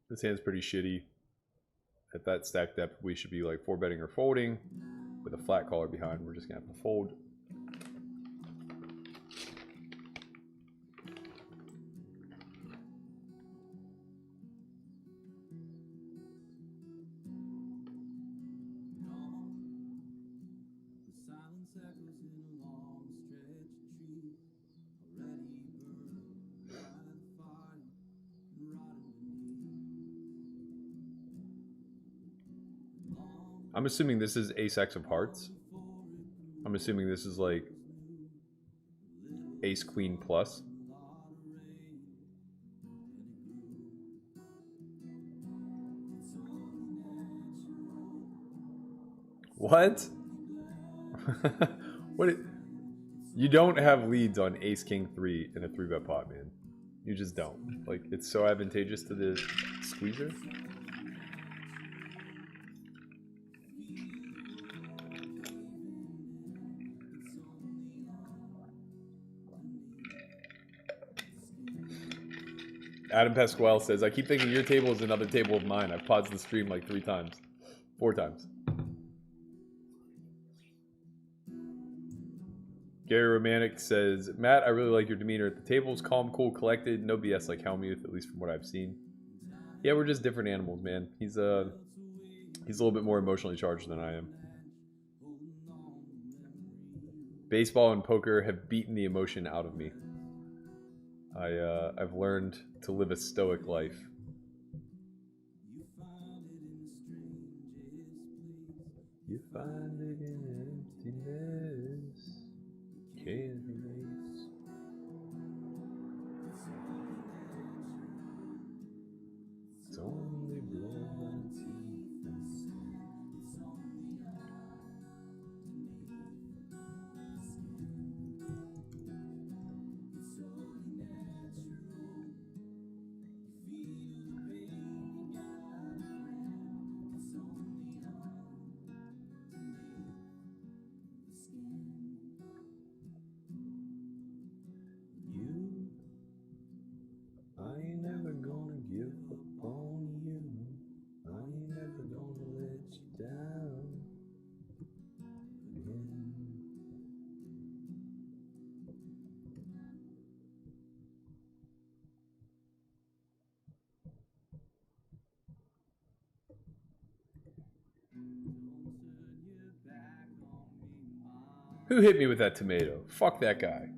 This hand's pretty shitty. At that stack depth, we should be like 4-betting or folding. With a flat caller behind, we're just gonna have to fold. I'm assuming this is ace-x of hearts. I'm assuming this is like ace-queen plus. What? What? You don't have leads on ace-king 3 in a 3-bet pot, man. You just don't. Like, it's so advantageous to the squeezer. Adam Pasquale says, I keep thinking your table is another table of mine. I've paused the stream like 3 times. 4 times. Gary Romantic says, Matt, I really like your demeanor at the tables. Calm, cool, collected. No BS like Helmuth, at least from what I've seen. Yeah, we're just different animals, man. He's a little bit more emotionally charged than I am. Baseball and poker have beaten the emotion out of me. I've learned to live a stoic life. You find it in emptiness. Can't erase. It's only blood. Who hit me with that tomato? Fuck that guy.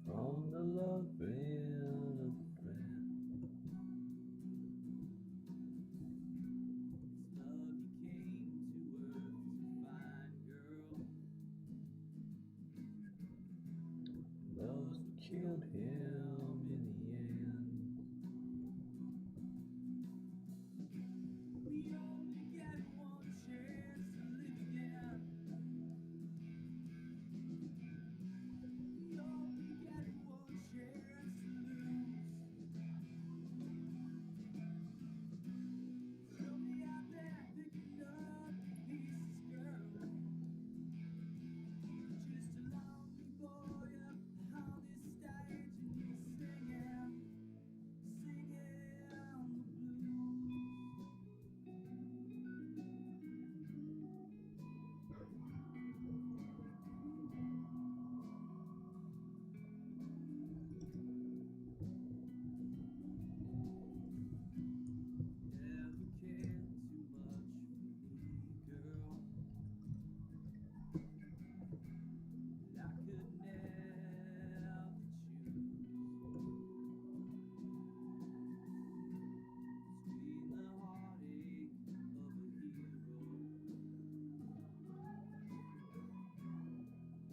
From the love band of the friend. Love killed him in the end.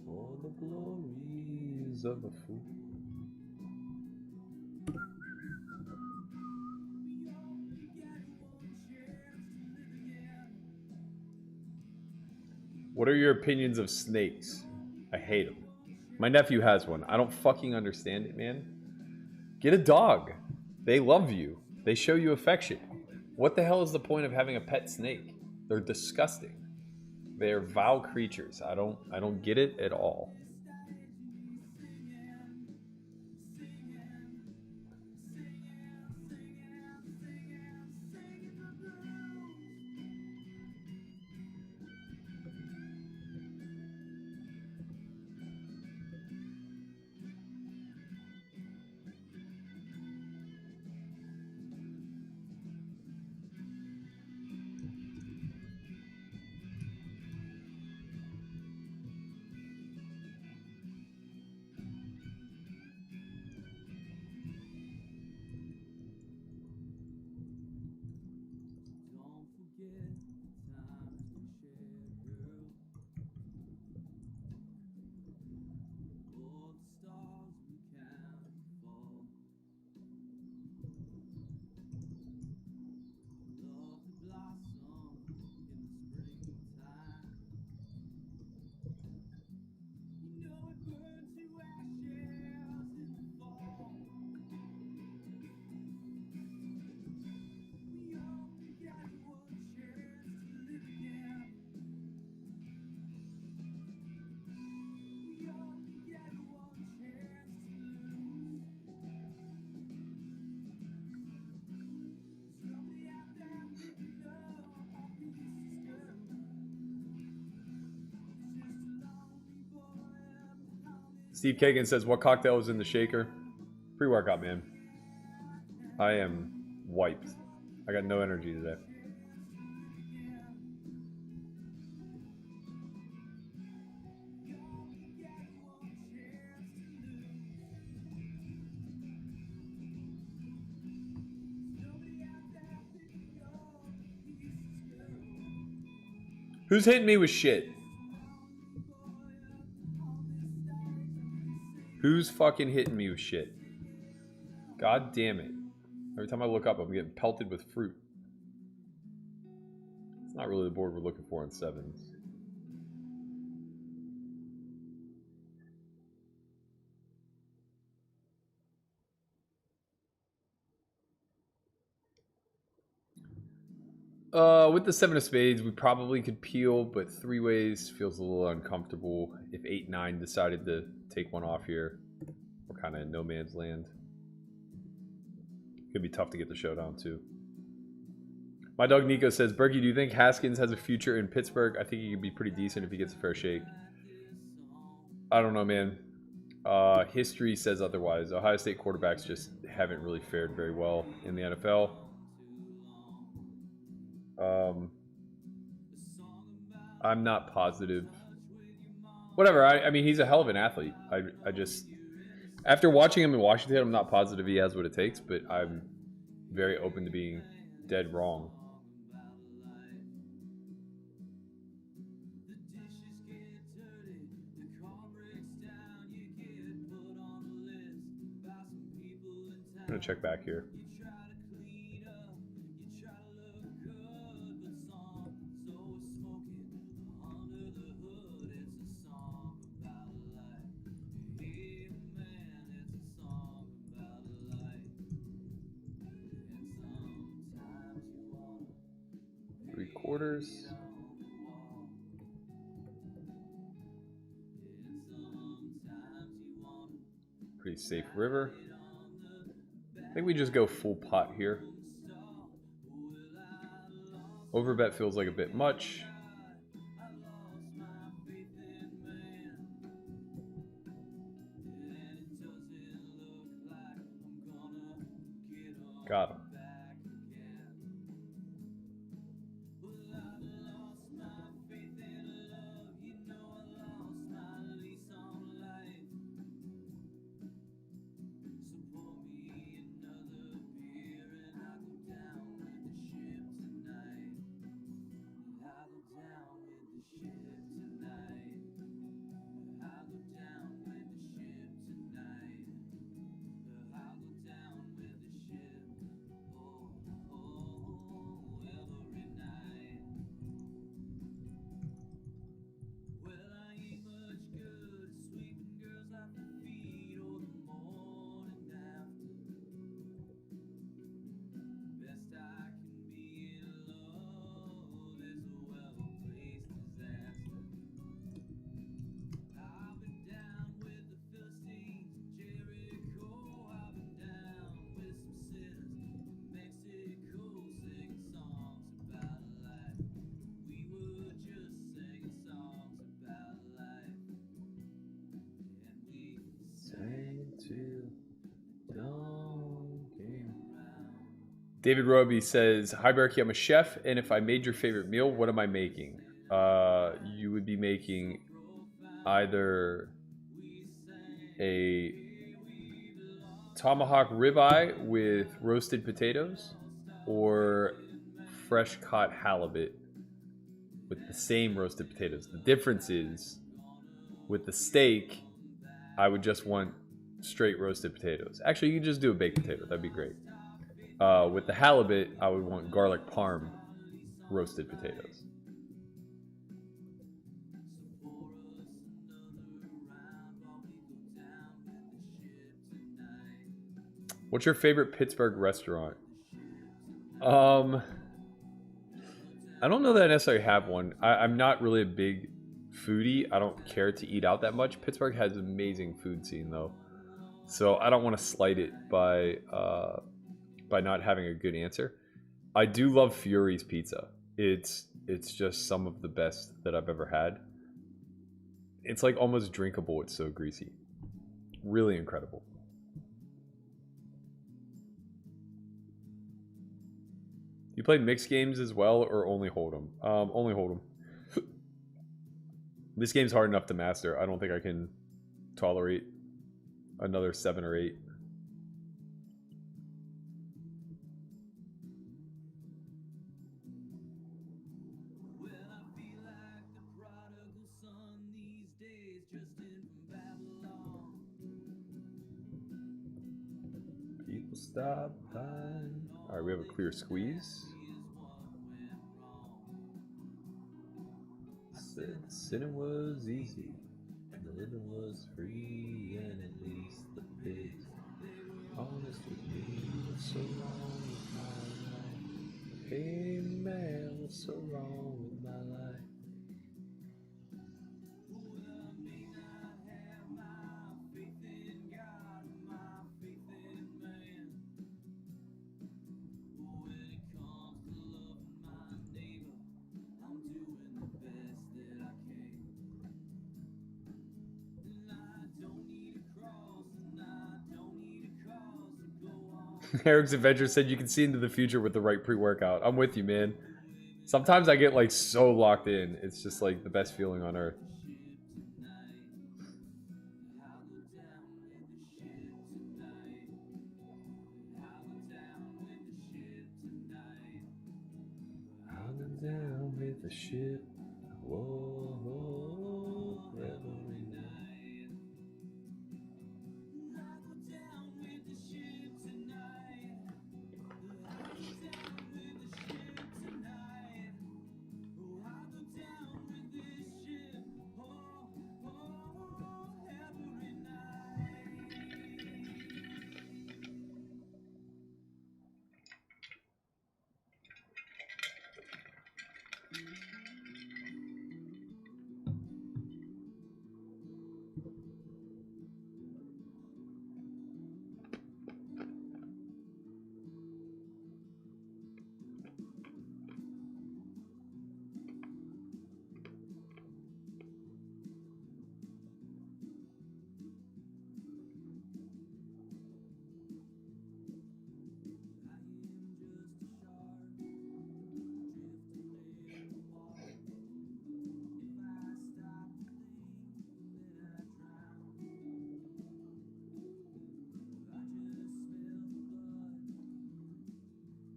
For the glories of a fool. What are your opinions of snakes? I hate them. My nephew has one. I don't fucking understand it, man. Get a dog. They love you. They show you affection. What the hell is the point of having a pet snake? They're disgusting. They're vile creatures. I don't get it at all. Steve Kagan says, what cocktail was in the shaker? Pre-workout, man. I am wiped. I got no energy today. Who's hitting me with shit? Who's fucking hitting me with shit? God damn it. Every time I look up, I'm getting pelted with fruit. It's not really the board we're looking for in sevens. With the seven of spades, we probably could peel, but three ways feels a little uncomfortable. If 8-9 decided to take one off here, we're kind of in no man's land. Could be tough to get the showdown too. My dog Nico says, Berkey, do you think Haskins has a future in Pittsburgh? I think he could be pretty decent if he gets a fair shake. I don't know, man. History says otherwise. Ohio State quarterbacks just haven't really fared very well in the NFL. I'm not positive. Whatever. I mean, he's a hell of an athlete. I just, After watching him in Washington, I'm not positive he has what it takes, but I'm very open to being dead wrong. I'm gonna check back here. Quarters. Pretty safe river. I think we just go full pot here. Overbet feels like a bit much. Got him. David Roby says, "Hi Berkey, I'm a chef, and if I made your favorite meal, what am I making?" You would be making either a tomahawk ribeye with roasted potatoes or fresh caught halibut with the same roasted potatoes. The difference is, with the steak, I would just want straight roasted potatoes. Actually, you could just do a baked potato. That'd be great. With the halibut, I would want garlic parm roasted potatoes. What's your favorite Pittsburgh restaurant? I don't know that I necessarily have one. I'm not really a big foodie. I don't care to eat out that much. Pittsburgh has an amazing food scene, though. So I don't want to slight it by not having a good answer. I do love Fury's pizza. It's just some of the best that I've ever had. It's like almost drinkable. It's so greasy. Really incredible. You play mixed games as well, or only Hold'em? Only Hold'em. This game's hard enough to master. I don't think I can tolerate another 7 or 8. People stop by. All right, we have a clear squeeze. Said sinning was easy, and the living was free, and at least the pigs honest with me. What's so wrong with my life? Hey man, what's so wrong with my life? Eric's Adventure said you can see into the future with the right pre-workout. I'm with you, man. Sometimes I get like so locked in. It's just like the best feeling on earth. with the ship. Whoa, every night.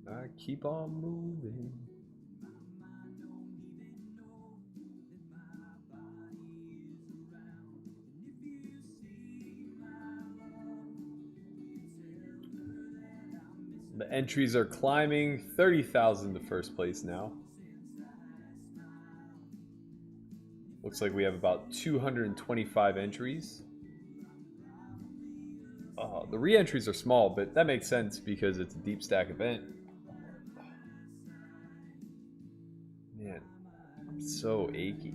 I keep on moving. The entries are climbing. 30,000 to first place now. Looks like we have about 225 entries. The re-entries are small, but that makes sense because it's a deep stack event. Man, I'm so achy.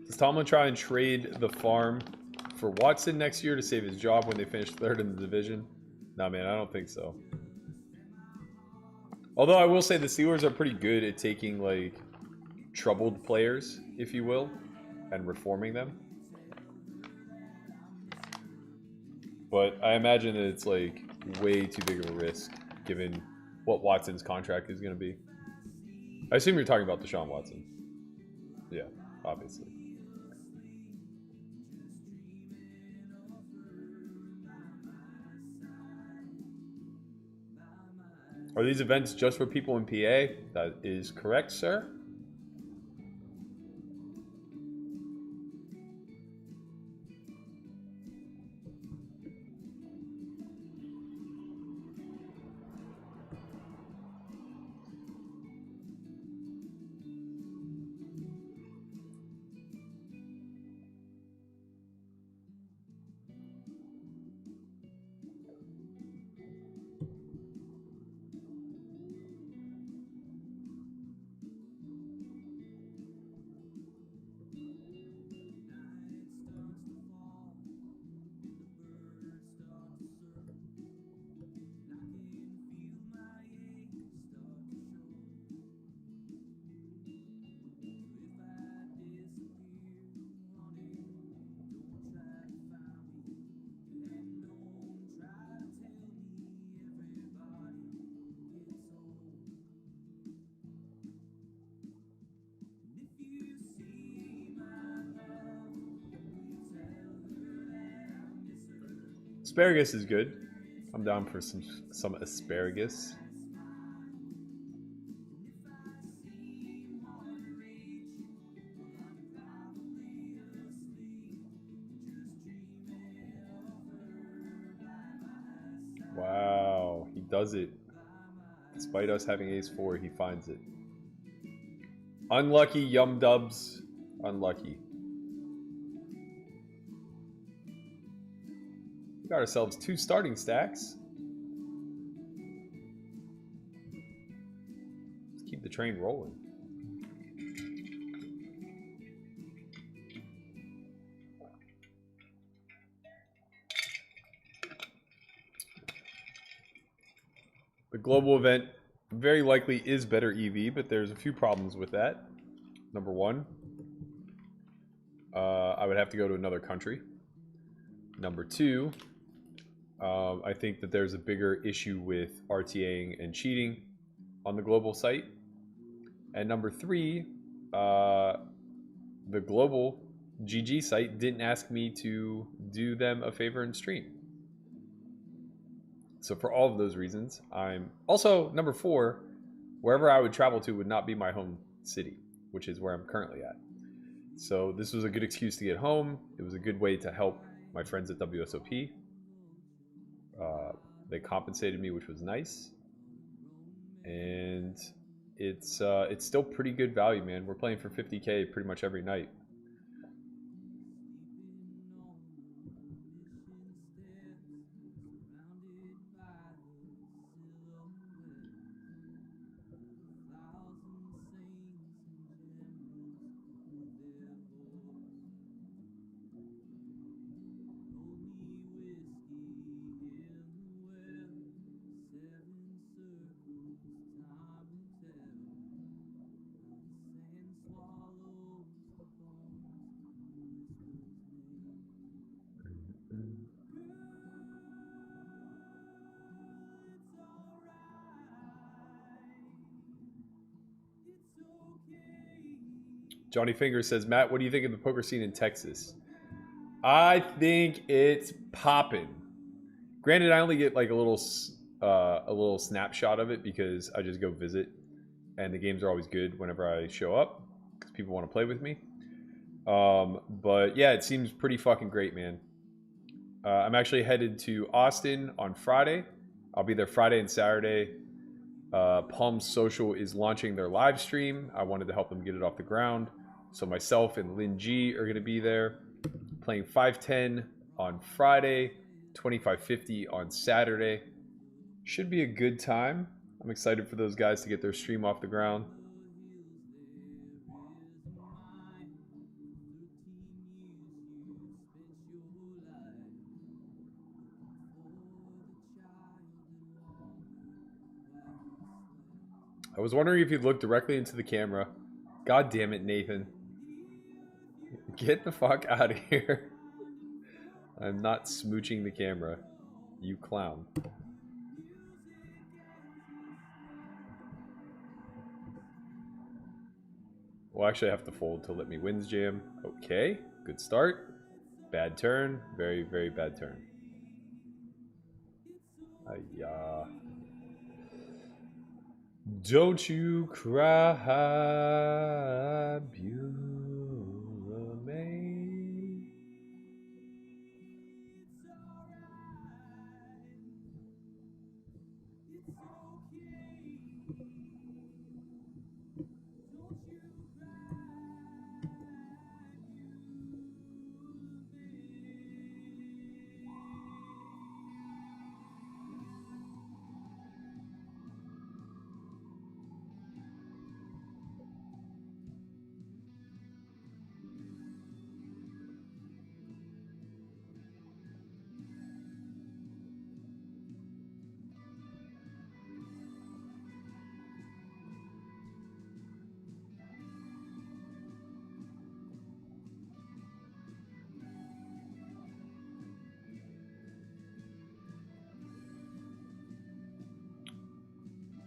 Does Tomlin try and trade the farm for Watson next year to save his job when they finish third in the division? Nah, man, I don't think so. Although I will say the Steelers are pretty good at taking, like, troubled players, if you will, and reforming them. But I imagine that it's, like, way too big of a risk, given what Watson's contract is going to be. I assume you're talking about Deshaun Watson. Yeah, obviously. Are these events just for people in PA? That is correct, sir. Asparagus is good. I'm down for some asparagus. Wow, he does it. Despite us having ace-4, he finds it. Unlucky, Yum Dubs. Unlucky. We got ourselves 2 starting stacks. Let's keep the train rolling. The global event very likely is better EV, but there's a few problems with that. Number 1, I would have to go to another country. Number 2, I think that there's a bigger issue with RTAing and cheating on the global site. And number 3, the global GG site didn't ask me to do them a favor and stream. So for all of those reasons, I'm also number 4, wherever I would travel to would not be my home city, which is where I'm currently at. So this was a good excuse to get home. It was a good way to help my friends at WSOP. They compensated me, which was nice. And it's still pretty good value, man. We're playing for 50K pretty much every night. Johnny Finger says, Matt, what do you think of the poker scene in Texas? I think it's popping. Granted, I only get like a little snapshot of it because I just go visit, and the games are always good whenever I show up because people want to play with me. But yeah, it seems pretty fucking great, man. I'm actually headed to Austin on Friday. I'll be there Friday and Saturday. Palm Social is launching their live stream. I wanted to help them get it off the ground. So myself and Lin G are going to be there playing 510 on Friday, 2550 on Saturday. Should be a good time. I'm excited for those guys to get their stream off the ground. I was wondering if you'd look directly into the camera. God damn it, Nathan. Get the fuck out of here. I'm not smooching the camera. You clown. Well, actually, I have to fold to let me wins jam. Okay, good start. Bad turn. Very, very bad turn. Ayah. Don't you cry, Buramane.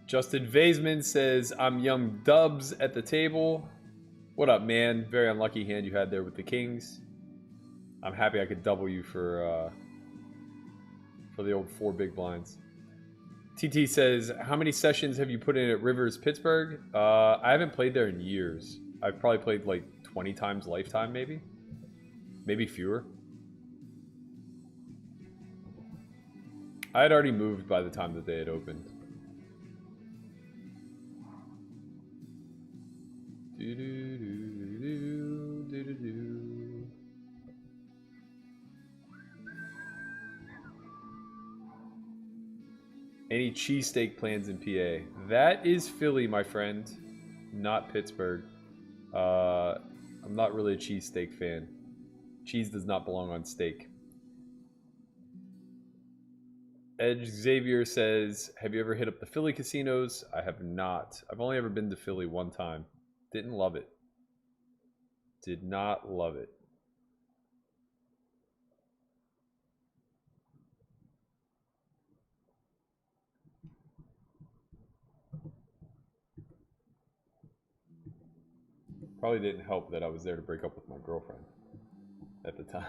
Justin Vaisman says, I'm young dubs at the table. What up, man? Very unlucky hand you had there with the kings. I'm happy I could double you for the old 4 big blinds. TT says, how many sessions have you put in at Rivers Pittsburgh? I haven't played there in years. I've probably played like 20 times lifetime, maybe. Maybe fewer. I had already moved by the time that they had opened. Any cheesesteak plans in PA? That is Philly, my friend, not Pittsburgh. I'm not really a cheesesteak fan. Cheese does not belong on steak. Edge Xavier says, have you ever hit up the Philly casinos? I have not. I've only ever been to Philly one time. Didn't love it. Did not love it. Probably didn't help that I was there to break up with my girlfriend at the time.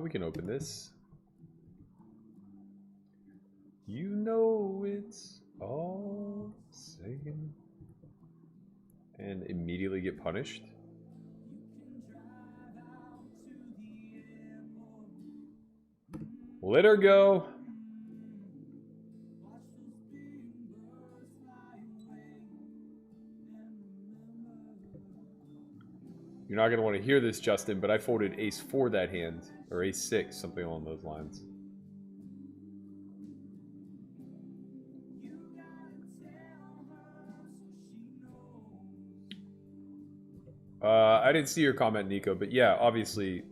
We can open this. You know it's all saying. And immediately get punished. Let her go. You're not going to want to hear this, Justin, but I folded ace 4 that hand. Or ace 6, something along those lines. I didn't see your comment, Nico, but yeah, obviously,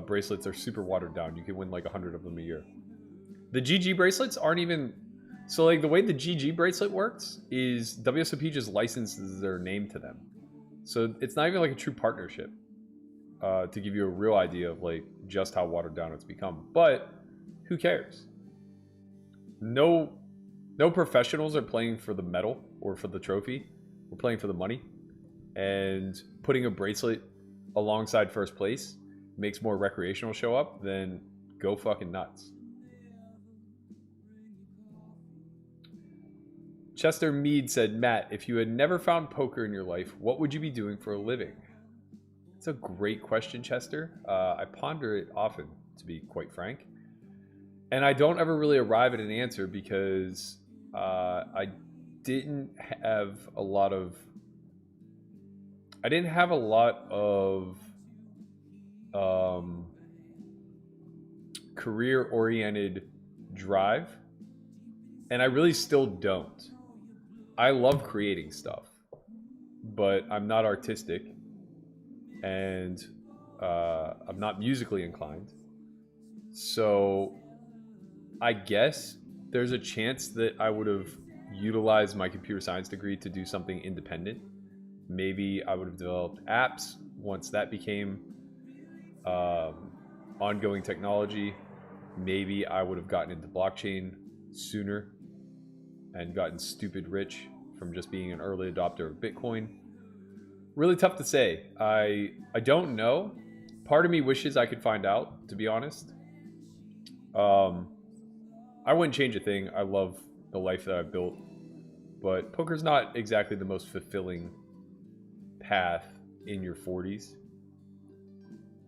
bracelets are super watered down. You can win like 100 of them a year. The GG bracelets aren't even... So, like, the way the GG bracelet works is WSOP just licenses their name to them. So, it's not even like a true partnership. To give you a real idea of, like, just how watered down it's become. But, who cares? No professionals are playing for the medal or for the trophy. We're playing for the money. And putting a bracelet alongside first place makes more recreational show up, then go fucking nuts. Chester Mead said, Matt, if you had never found poker in your life, what would you be doing for a living? It's a great question, Chester. I ponder it often, to be quite frank. And I don't ever really arrive at an answer because I didn't have a lot of career-oriented drive, and I really still don't. I love creating stuff, but I'm not artistic, and I'm not musically inclined. So I guess there's a chance that I would have utilized my computer science degree to do something independent. Maybe I would have developed apps once that became ongoing technology. Maybe I would have gotten into blockchain sooner and gotten stupid rich from just being an early adopter of Bitcoin. Really tough to say. I don't know. Part of me wishes I could find out, to be honest. I wouldn't change a thing. I love the life that I've built. But poker's not exactly the most fulfilling path in your 40s.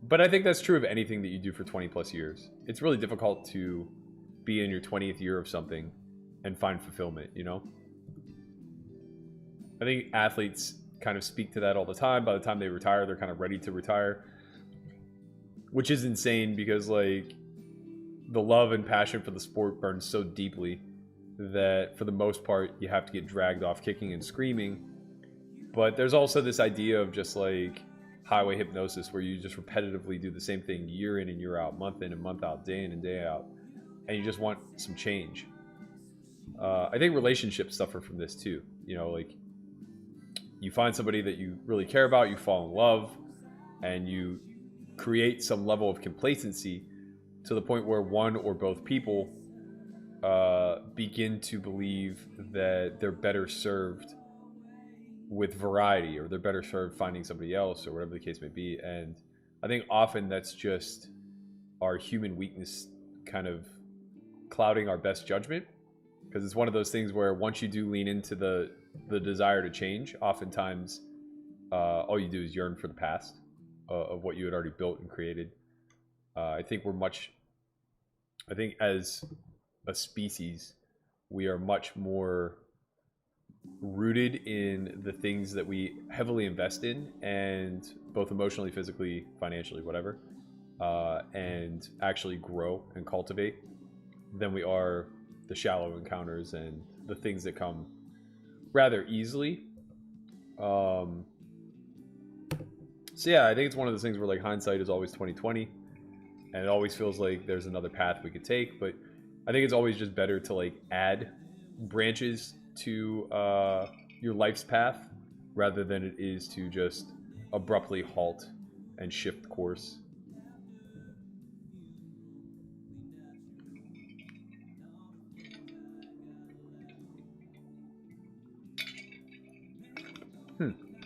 But I think that's true of anything that you do for 20 plus years. It's really difficult to be in your 20th year of something and find fulfillment, you know? I think athletes kind of speak to that all the time. By the time they retire, they're kind of ready to retire. Which is insane because, like, the love and passion for the sport burns so deeply that for the most part, you have to get dragged off kicking and screaming. But there's also this idea of just like highway hypnosis where you just repetitively do the same thing year in and year out, month in and month out, day in and day out, and you just want some change. I think relationships suffer from this too. You know, like you find somebody that you really care about, you fall in love, and you create some level of complacency to the point where one or both people begin to believe that they're better served with variety, or they're better served finding somebody else, or whatever the case may be. And I think often that's just our human weakness kind of clouding our best judgment, because it's one of those things where once you do lean into the desire to change, oftentimes all you do is yearn for the past of what you had already built and created. I think as a species, we are much more rooted in the things that we heavily invest in, and both emotionally, physically, financially, whatever, and actually grow and cultivate, than we are the shallow encounters and the things that come rather easily. So yeah, I think it's one of those things where like hindsight is always 20/20, and it always feels like there's another path we could take. But I think it's always just better to like add branches to your life's path rather than it is to just abruptly halt and shift course.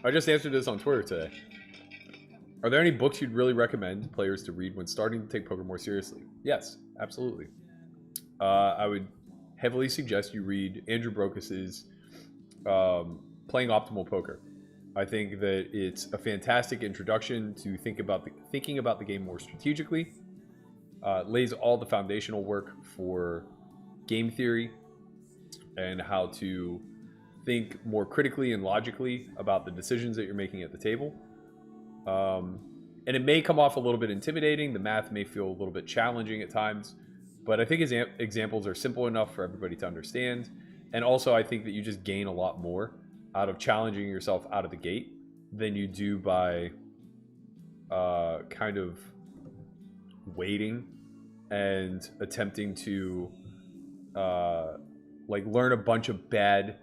I just answered this on Twitter today. Are there any books you'd really recommend players to read when starting to take poker more seriously? Yes, absolutely. I would heavily suggest you read Andrew Brokos's Playing Optimal Poker. I think that it's a fantastic introduction to thinking about the game more strategically. Lays all the foundational work for game theory and how to think more critically and logically about the decisions that you're making at the table. And it may come off a little bit intimidating. The math may feel a little bit challenging at times, but I think his examples are simple enough for everybody to understand. And also, I think that you just gain a lot more out of challenging yourself out of the gate than you do by kind of waiting and attempting to like learn a bunch of bad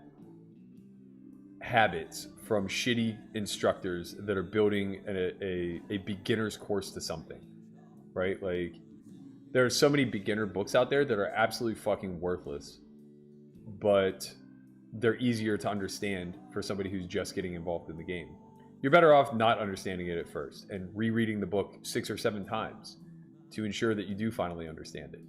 habits from shitty instructors that are building a beginner's course to something, right? Like, there are so many beginner books out there that are absolutely fucking worthless, but they're easier to understand for somebody who's just getting involved in the game. You're better off not understanding it at first and rereading the book 6 or 7 times to ensure that you do finally understand it.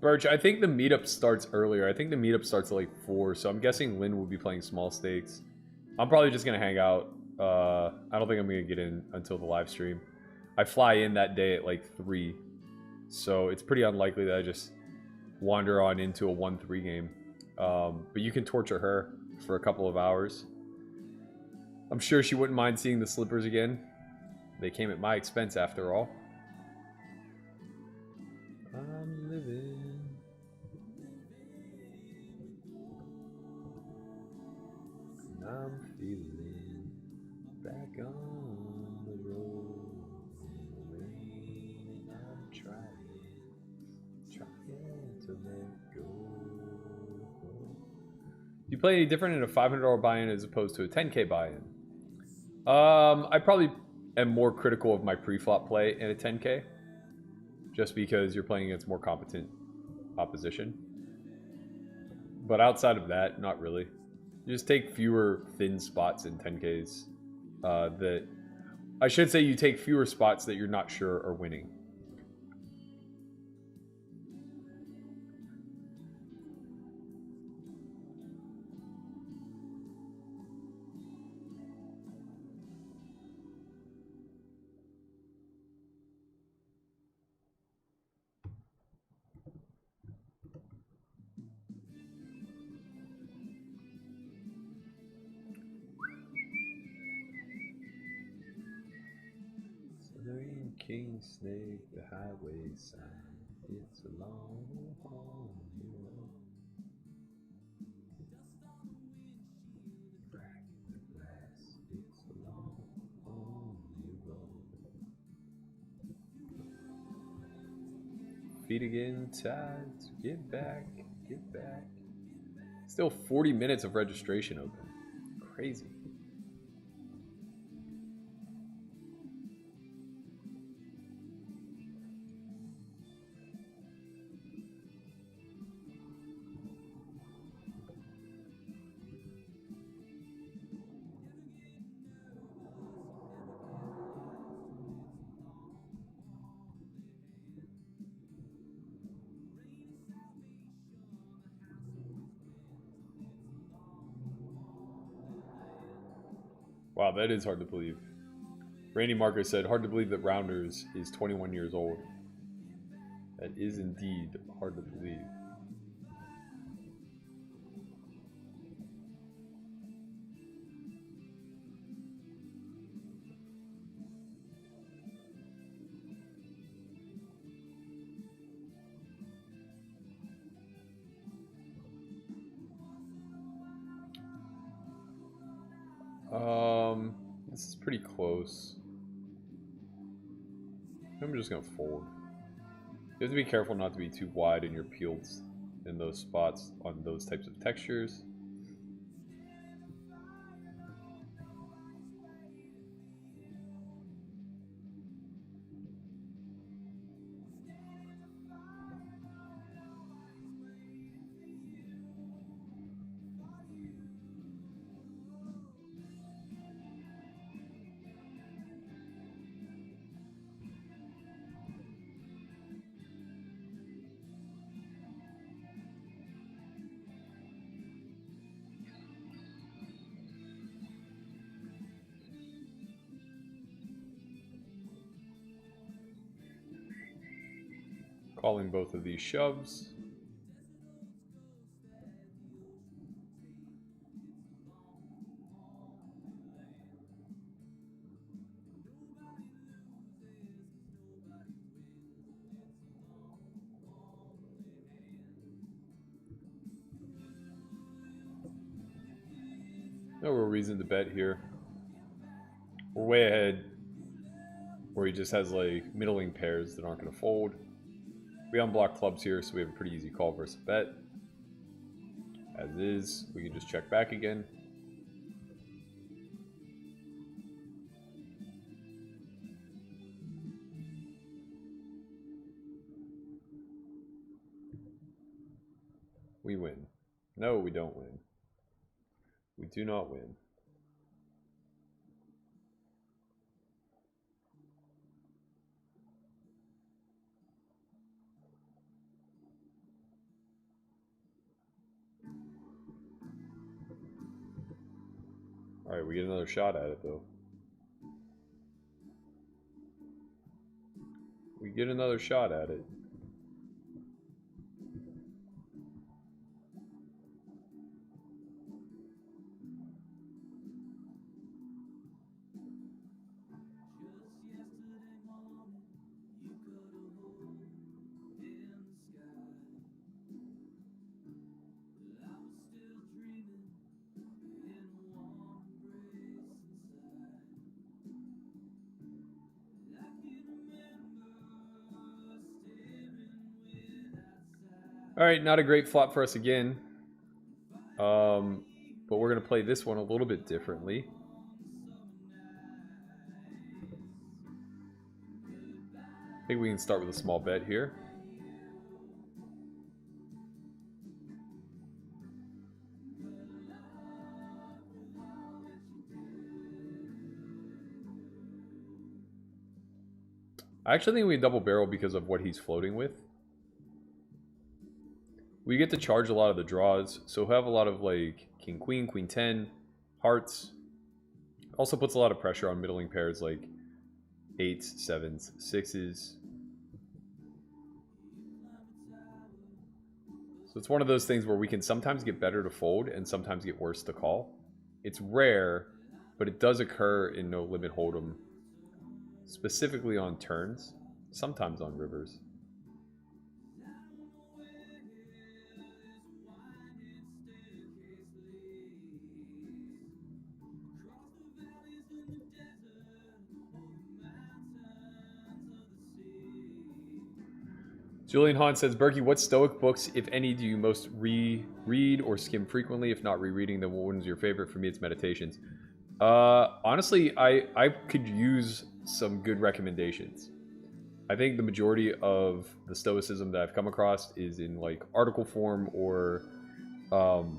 Birch, I think the meetup starts earlier. I think the meetup starts at like 4, so I'm guessing Lynn will be playing small stakes. I'm probably just going to hang out. I don't think I'm going to get in until the live stream. I fly in that day at like 3, so it's pretty unlikely that I just wander on into a 1-3 game. But you can torture her for a couple of hours. I'm sure she wouldn't mind seeing the slippers again. They came at my expense after all. I'm living. I'm feeling back on the road. I'm trying to let go. You play any different in a $500 buy-in as opposed to a $10K buy-in? I probably am more critical of my pre-flop play in a $10K, just because you're playing against more competent opposition. But outside of that, not really. You just take fewer thin spots in 10Ks. I should say you take fewer spots that you're not sure are winning. King Snake, the highway sign. It's a long haul. It's a long road. Feet again tied. Get back, get back. Still 40 minutes of registration open. Crazy. Wow, that is hard to believe. Randy Marcus said, hard to believe that Rounders is 21 years old. That is indeed hard to believe. This is pretty close. I'm just gonna fold. You have to be careful not to be too wide in your peels in those spots on those types of textures. Calling both of these shoves. No real reason to bet here. We're way ahead where he just has like middling pairs that aren't going to fold. We unblock clubs here, so we have a pretty easy call versus bet. As is, we can just check back again. We win. No, we don't win. We do not win. Alright, we get another shot at it, though. We get another shot at it. Alright, not a great flop for us again. But we're going to play this one a little bit differently. I think we can start with a small bet here. I actually think we double barrel because of what he's floating with. We get to charge a lot of the draws, so he'll have a lot of like king queen, queen 10, hearts. Also puts a lot of pressure on middling pairs like 8s, 7s, 6s. So it's one of those things where we can sometimes get better to fold and sometimes get worse to call. It's rare, but it does occur in no limit hold'em, specifically on turns, sometimes on rivers. Julian Hahn says, Berkey, what Stoic books, if any, do you most reread or skim frequently? If not rereading, then what one's your favorite? For me, it's Meditations. Honestly, I could use some good recommendations. I think the majority of the Stoicism that I've come across is in like article form or an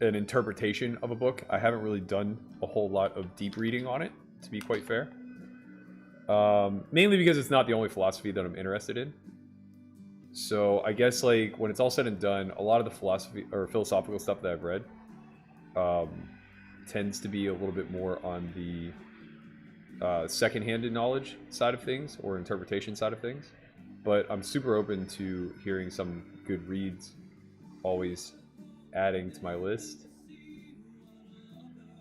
interpretation of a book. I haven't really done a whole lot of deep reading on it, to be quite fair. Mainly because it's not the only philosophy that I'm interested in. So I guess like when it's all said and done, a lot of the philosophy or philosophical stuff that I've read, tends to be a little bit more on the second-handed knowledge side of things or interpretation side of things. But I'm super open to hearing some good reads, always adding to my list.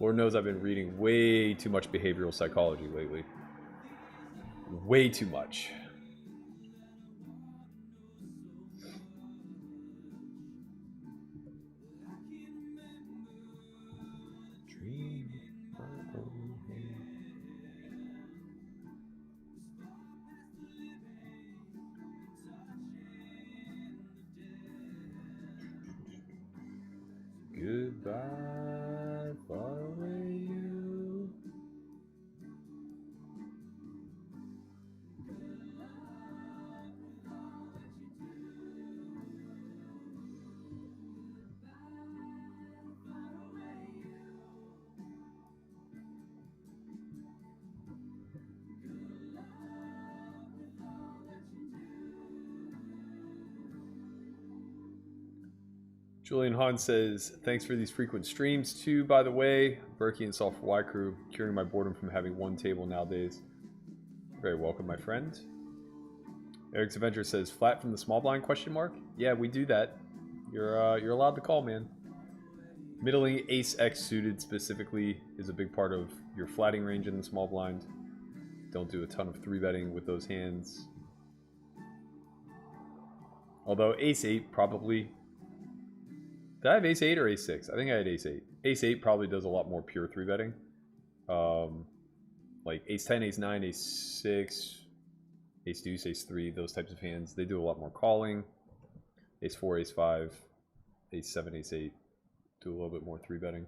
Lord knows I've been reading way too much behavioral psychology lately. Way too much. Goodbye, far away you. Julian Hahn says, thanks for these frequent streams too, by the way. Berkey and Solve for Y crew, curing my boredom from having one table nowadays. Very welcome, my friend. Eric's Avenger says, flat from the small blind, question mark? Yeah, we do that. You're allowed to call, man. Middling ace X suited specifically is a big part of your flatting range in the small blind. Don't do a ton of 3-betting with those hands. Although ace 8 probably... Did I have ace 8 or ace 6? I think I had ace 8. Ace 8 probably does a lot more pure 3-betting. Like ace 10, ace 9, ace 6, ace deuce, ace 3, those types of hands. They do a lot more calling. Ace 4, ace 5, ace 7, ace 8. Do a little bit more 3-betting.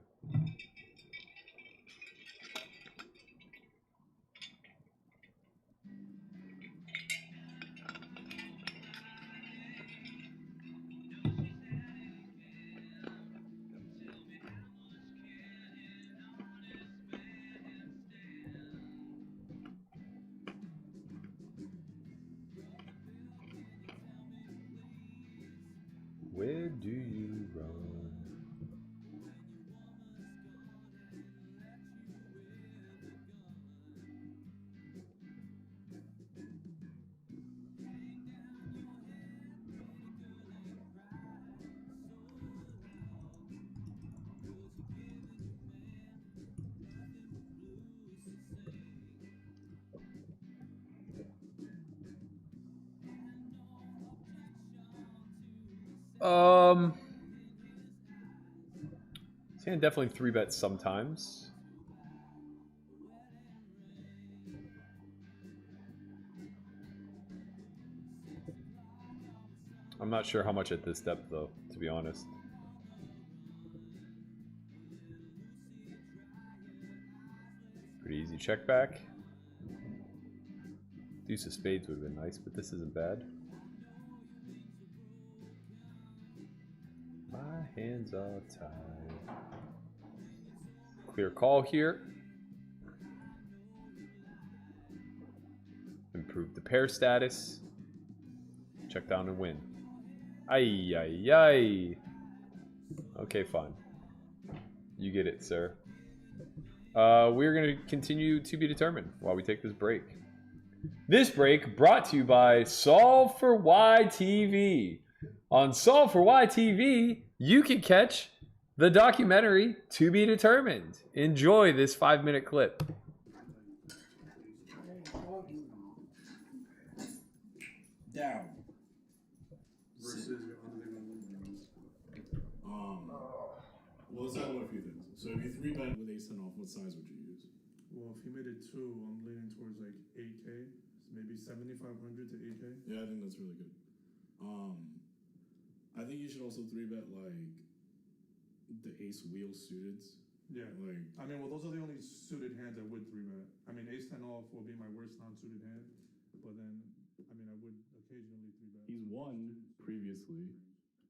Where do you run? This hand definitely 3-bet sometimes. I'm not sure how much at this depth, though, to be honest. Pretty easy check back. Deuce of spades would have been nice, but this isn't bad. My hands are tied. Clear call here. Improve the pair status. Check down and win. Ay, ay, ay. Okay, fine. You get it, sir. We're going to continue to be determined while we take this break. This break brought to you by Solve for Y TV. On Solve for Y TV, you can catch the documentary To Be Determined. Enjoy this 5-minute clip. Down. Versus your unbelievable wins. Well, let's talk about a few things. So if you 3-bet with ace 10 off, what size would you use? Well, if he made it 2, I'm leaning towards like 8K, maybe 7,500 to 8K. Yeah, I think that's really good. I think you should also 3-bet like the ace wheel suiteds. Yeah. Like, I mean, well, those are the only suited hands I would 3-bet. I mean, ace 10 off will be my worst non-suited hand, but then, I mean, I would occasionally 3-bet. he's won previously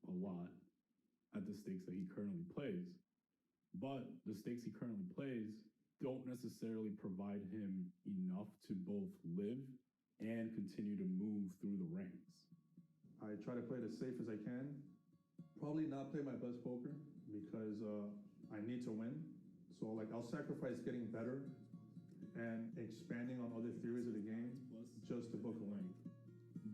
a lot at the stakes that he currently plays, but the stakes he currently plays don't necessarily provide him enough to both live and continue to move through the ranks. I try to play it as safe as I can. Probably not play my best poker because I need to win. So like I'll sacrifice getting better and expanding on other theories of the game just to book a win.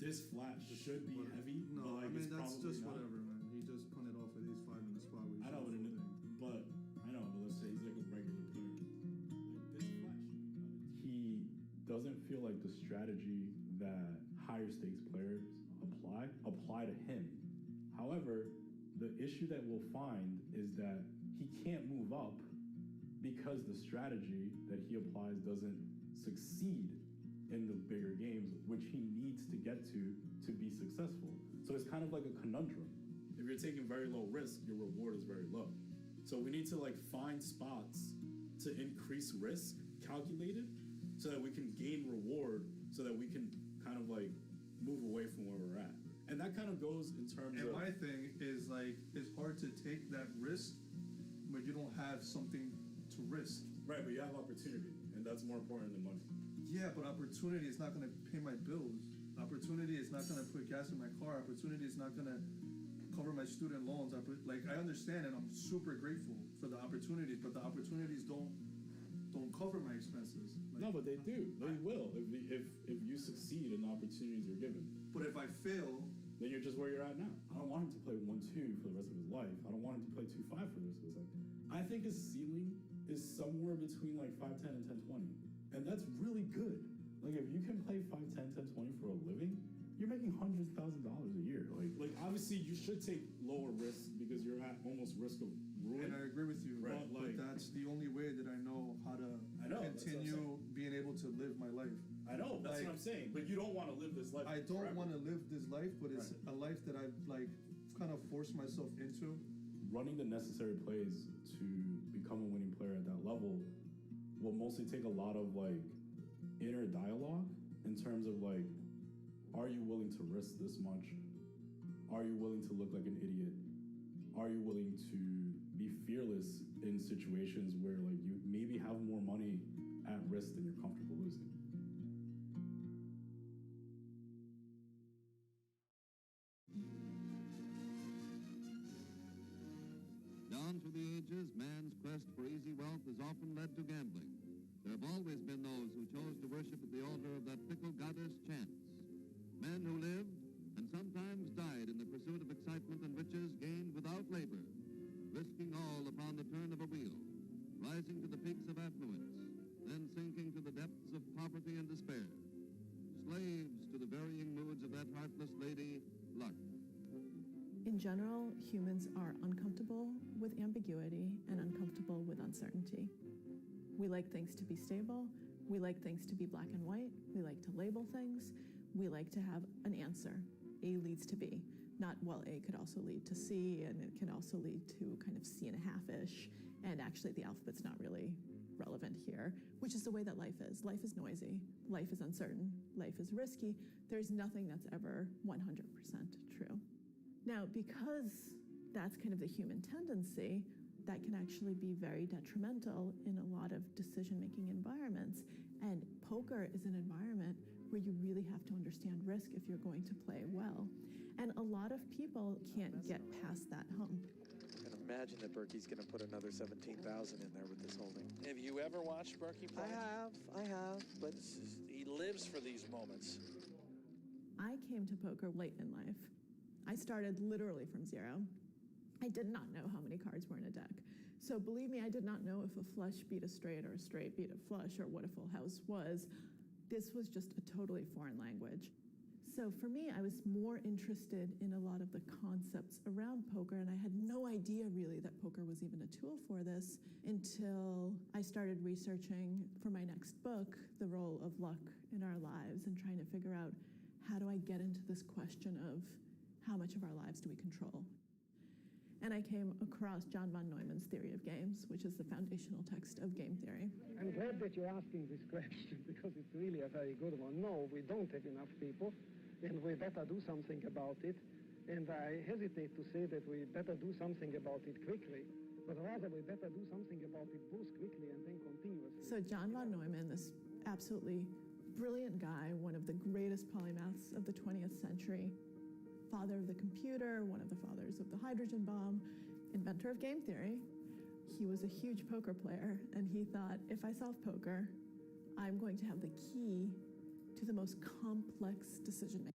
This flat should be heavy. No, but like, I mean it's that's probably just not. whatever, man. He just punted off at his 5 minute spot. Where he I know, shot the full thing. but let's say he's like a regular player. Like this flat should be done. He doesn't feel like the strategy that higher stakes players apply to him. However, the issue that we'll find is that he can't move up because the strategy that he applies doesn't succeed in the bigger games, which he needs to get to be successful. So it's kind of like a conundrum. If you're taking very low risk, your reward is very low. So we need to like find spots to increase risk calculated so that we can gain reward so that we can kind of like move away from where we're at. And that kind of goes in terms And of... my thing is like, it's hard to take that risk when you don't have something to risk. Right, but you have opportunity, and that's more important than money. Yeah, but opportunity is not going to pay my bills. Opportunity is not going to put gas in my car. Opportunity is not going to cover my student loans. I understand, and I'm super grateful for the opportunities, but the opportunities don't cover my expenses. Like, No, but they do. They will if you succeed in the opportunities you're given. But if I fail, then you're just where you're at now. I don't want him to play 1-2 for the rest of his life. I don't want him to play 2-5 for the rest of his life. I think his ceiling is somewhere between like 5-10 and 10-20. And that's really good. Like if you can play 5-10, 10-20 for a living, you're making $100,000 a year. Like obviously you should take lower risk because you're at almost risk of ruin. and I agree with you, Right, but like- that's the only way that I know how to that's what I'm continue saying. being able to live my life. I know, that's Like, what I'm saying. But you don't want to live this life I don't forever. want to live this life, but it's Right. a life that I've like kind of forced myself into. Running the necessary plays to become a winning player at that level will mostly take a lot of like inner dialogue in terms of like, are you willing to risk this much? Are you willing to look like an idiot? Are you willing to be fearless in situations where like you maybe have more money at risk than you're comfortable losing? Down through the ages, man's quest for easy wealth has often led to gambling. There have always been those who chose to worship at the altar of that fickle goddess chance. Men who lived and sometimes died in the pursuit of excitement and riches gained without labor, risking all upon the turn of a wheel, rising to the peaks of affluence, then sinking to the depths of poverty and despair. Slaves to the varying moods of that heartless lady, luck. In general, humans are uncomfortable with ambiguity and uncomfortable with uncertainty. We like things to be stable. We like things to be black and white. We like to label things. We like to have an answer. A leads to B. Not, well, A could also lead to C, and it can also lead to kind of C and a half-ish. And actually, the alphabet's not really relevant here, which is the way that life is. Life is noisy. Life is uncertain. Life is risky. There's nothing that's ever 100% true. Now, because that's kind of the human tendency, that can actually be very detrimental in a lot of decision-making environments. And poker is an environment where you really have to understand risk if you're going to play well. And a lot of people can't get past that hump. I can imagine that Berkey's going to put another 17,000 in there with this holding. Have you ever watched Berkey play? I have, but he lives for these moments. I came to poker late in life. I started literally from zero. I did not know how many cards were in a deck. So believe me, I did not know if a flush beat a straight or a straight beat a flush or what a full house was. This was just a totally foreign language. So for me, I was more interested in a lot of the concepts around poker, and I had no idea really that poker was even a tool for this until I started researching for my next book, the role of luck in our lives, and trying to figure out how do I get into this question of how much of our lives do we control? And I came across John von Neumann's Theory of Games, which is the foundational text of game theory. I'm glad that you're asking this question because it's really a very good one. No, we don't have enough people, and we better do something about it. And I hesitate to say that we better do something about it quickly, but rather we better do something about it both quickly and then continuously. So John von Neumann, this absolutely brilliant guy, one of the greatest polymaths of the 20th century, father of the computer, one of the fathers of the hydrogen bomb, inventor of game theory, he was a huge poker player, and he thought, if I solve poker, I'm going to have the key to the most complex decision making.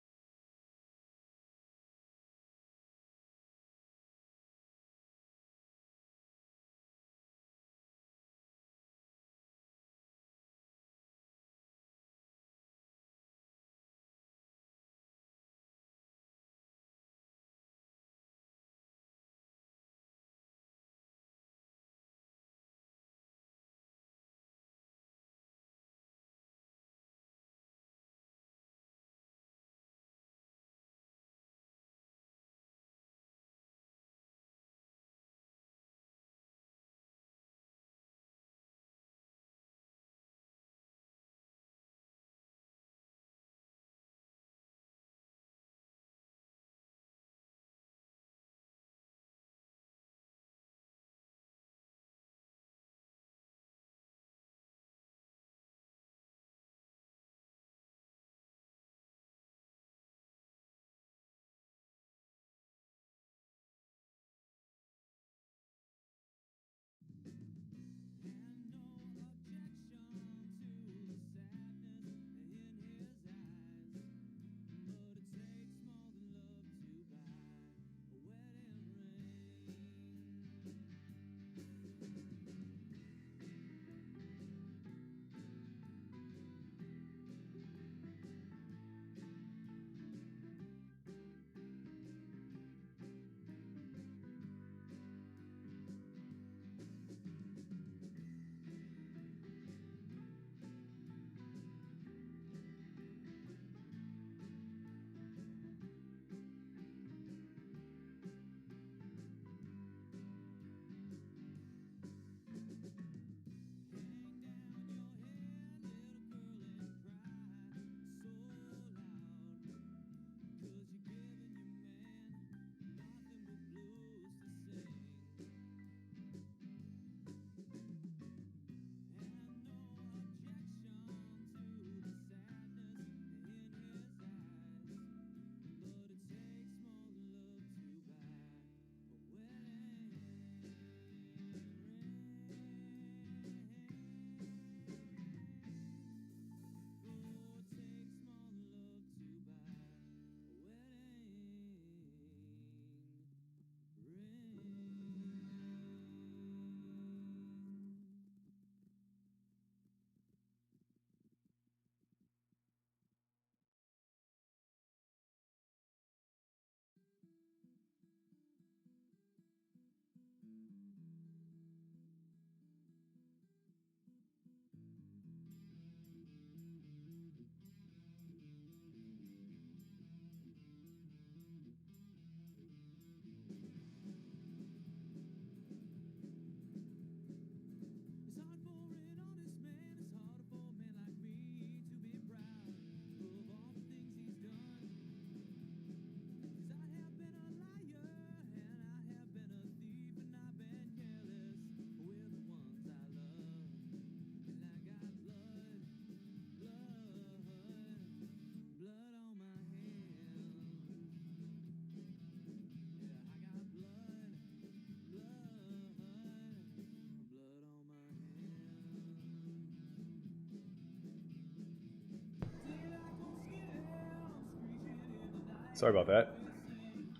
Sorry about that.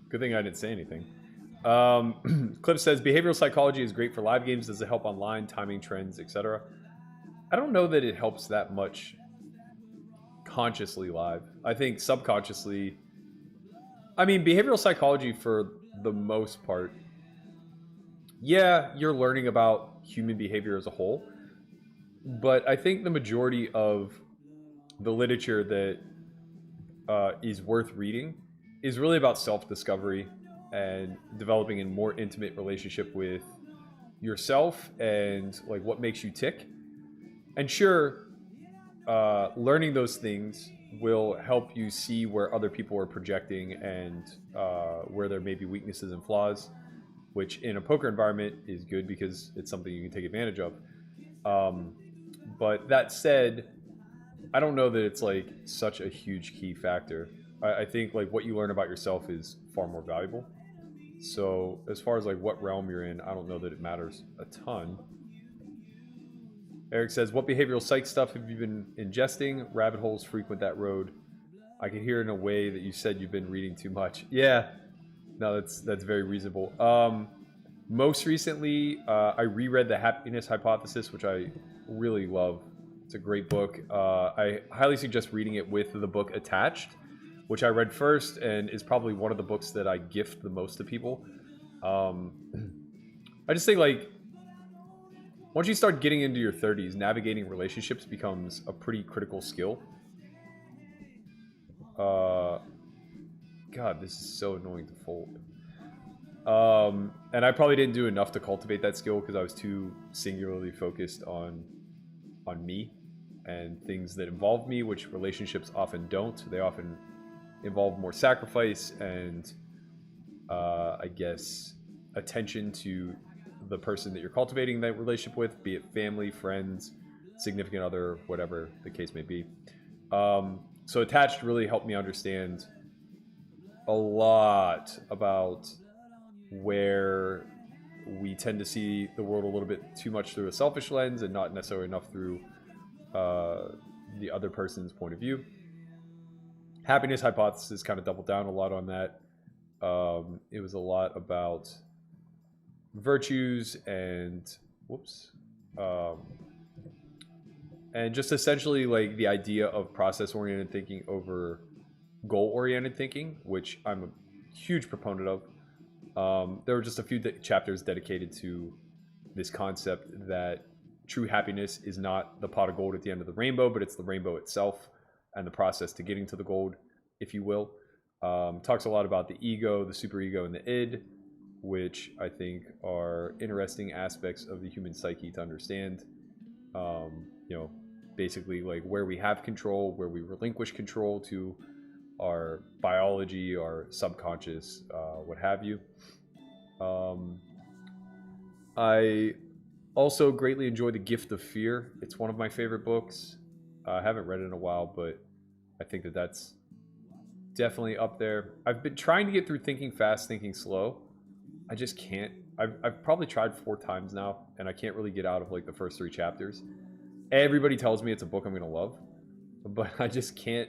Good thing I didn't say anything. Clip says, behavioral psychology is great for live games. Does it help online, timing, trends, etc.? I don't know that it helps that much consciously live. I think subconsciously... I mean, behavioral psychology for the most part, yeah, you're learning about human behavior as a whole. But I think the majority of the literature that is worth reading is really about self-discovery and developing a more intimate relationship with yourself and like what makes you tick. And sure, learning those things will help you see where other people are projecting and where there may be weaknesses and flaws, which in a poker environment is good because it's something you can take advantage of. But that said, I don't know that it's like such a huge key factor. I think like what you learn about yourself is far more valuable. So as far as like what realm you're in, I don't know that it matters a ton. Eric says, what behavioral psych stuff have you been ingesting? Rabbit holes frequent that road. I can hear in a way that you said you've been reading too much. Yeah, no, that's very reasonable. Most recently, I reread The Happiness Hypothesis, which I really love. It's a great book. I highly suggest reading it with the book attached, which I read first and is probably one of the books that I gift the most to people. I just think, like, once you start getting into your 30s, navigating relationships becomes a pretty critical skill. God, this is so annoying to fold. And I probably didn't do enough to cultivate that skill because I was too singularly focused on me and things that involve me, which relationships often don't. They often involve more sacrifice and, I guess, attention to the person that you're cultivating that relationship with, be it family, friends, significant other, whatever the case may be. So attached really helped me understand a lot about where we tend to see the world a little bit too much through a selfish lens and not necessarily enough through the other person's point of view. Happiness Hypothesis kind of doubled down a lot on that. It was a lot about virtues and and just essentially like the idea of process-oriented thinking over goal-oriented thinking, which I'm a huge proponent of. There were just a few chapters dedicated to this concept that true happiness is not the pot of gold at the end of the rainbow, but it's the rainbow itself and the process to getting to the gold, if you will. Talks a lot about the ego, the superego, and the id, which I think are interesting aspects of the human psyche to understand. You know, basically like where we have control, where we relinquish control to our biology, our subconscious, what have you. I also greatly enjoy The Gift of Fear. It's one of my favorite books. I haven't read it in a while, but I think that that's definitely up there. I've been trying to get through Thinking Fast, Thinking Slow. I just can't. I've probably tried 4 times now, and I can't really get out of like the first 3 chapters. Everybody tells me it's a book I'm going to love, but I just can't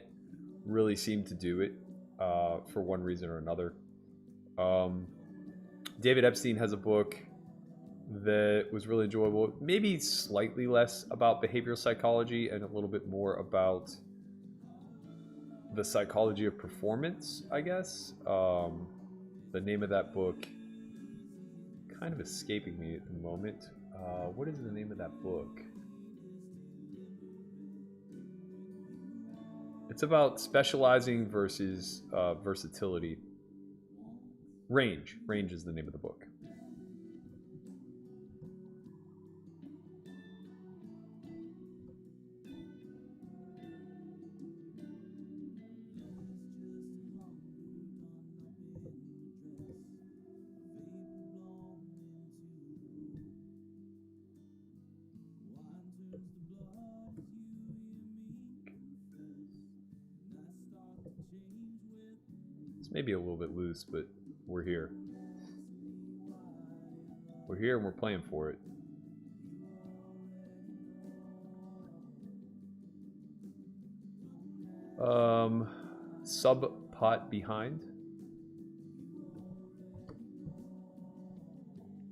really seem to do it for one reason or another. David Epstein has a book that was really enjoyable, maybe slightly less about behavioral psychology and a little bit more about the psychology of performance, I guess. The name of that book kind of escaping me at the moment. What is the name of that book? It's about specializing versus versatility. Range is the name of the book. Maybe a little bit loose, but we're here. We're here and we're playing for it. Sub pot behind.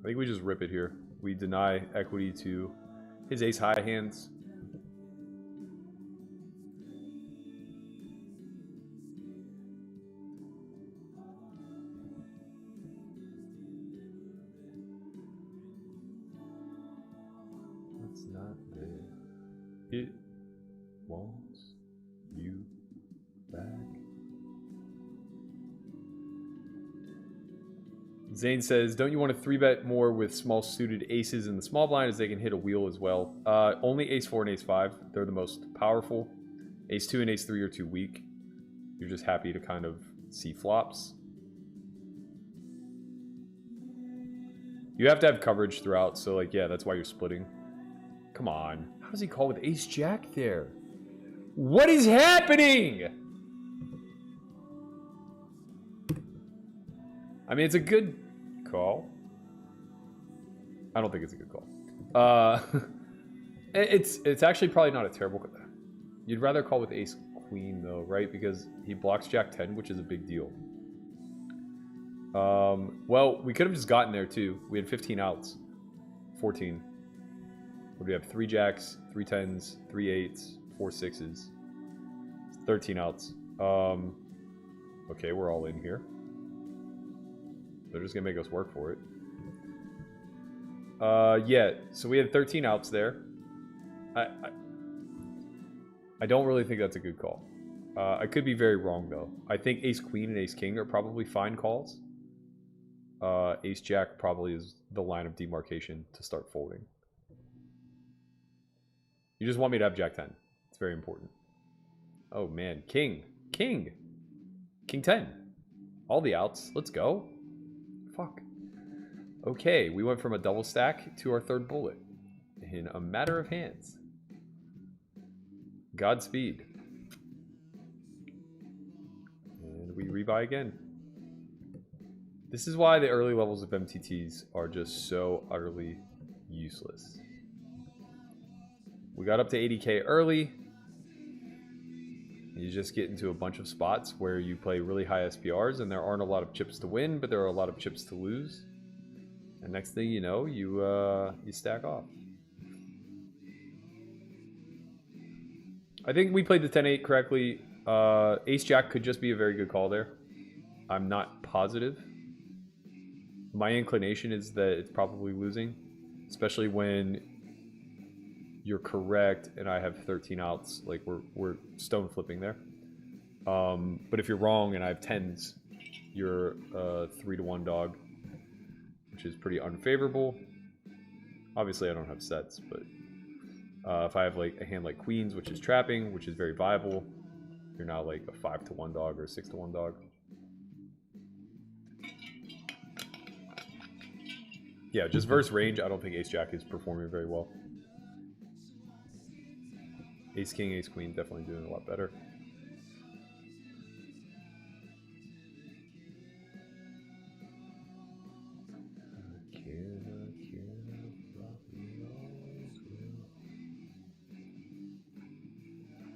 I think we just rip it here. We deny equity to his ace high hands. It wants you back. Zane says, don't you want to 3-bet more with small suited aces in the small blind as they can hit a wheel as well? Only ace 4 and ace 5. They're the most powerful. Ace 2 and ace 3 are too weak. You're just happy to kind of see flops. You have to have coverage throughout, so like, yeah, that's why you're splitting. Come on. How does he call with ace jack there? What is happening? I mean, it's a good call. I don't think it's a good call. It's actually probably not a terrible call. You'd rather call with ace queen though, right? Because he blocks jack 10, which is a big deal. Well, we could have just gotten there too. We had 15 outs. 14. Would we have 3 jacks, 3 10s, 3 8s, 4 6s, 13 outs. Okay, we're all in here. They're just gonna make us work for it. Yeah, so we had 13 outs there. I don't really think that's a good call. I could be very wrong though. I think ace queen and ace king are probably fine calls. Ace jack probably is the line of demarcation to start folding. You just want me to have jack 10. It's very important. Oh man, king 10. All the outs. Let's go. Fuck. Okay, we went from a double stack to our third bullet in a matter of hands. Godspeed. And we rebuy again. This is why the early levels of MTTs are just so utterly useless. We got up to 80k early. You just get into a bunch of spots where you play really high SPRs and there aren't a lot of chips to win, but there are a lot of chips to lose. And next thing you know, you stack off. I think we played the 10-8 correctly. Ace-Jack could just be a very good call there. I'm not positive. My inclination is that it's probably losing, especially when you're correct and I have 13 outs. Like we're stone flipping there. But if you're wrong and I have 10s, you're a 3-1 dog, which is pretty unfavorable. Obviously, I don't have sets, but if I have like a hand like queens, which is trapping, which is very viable, you're now like a 5-1 dog or a 6-1 dog. Yeah, just versus range, I don't think Ace-Jack is performing very well. Ace-King, Ace-Queen definitely doing a lot better.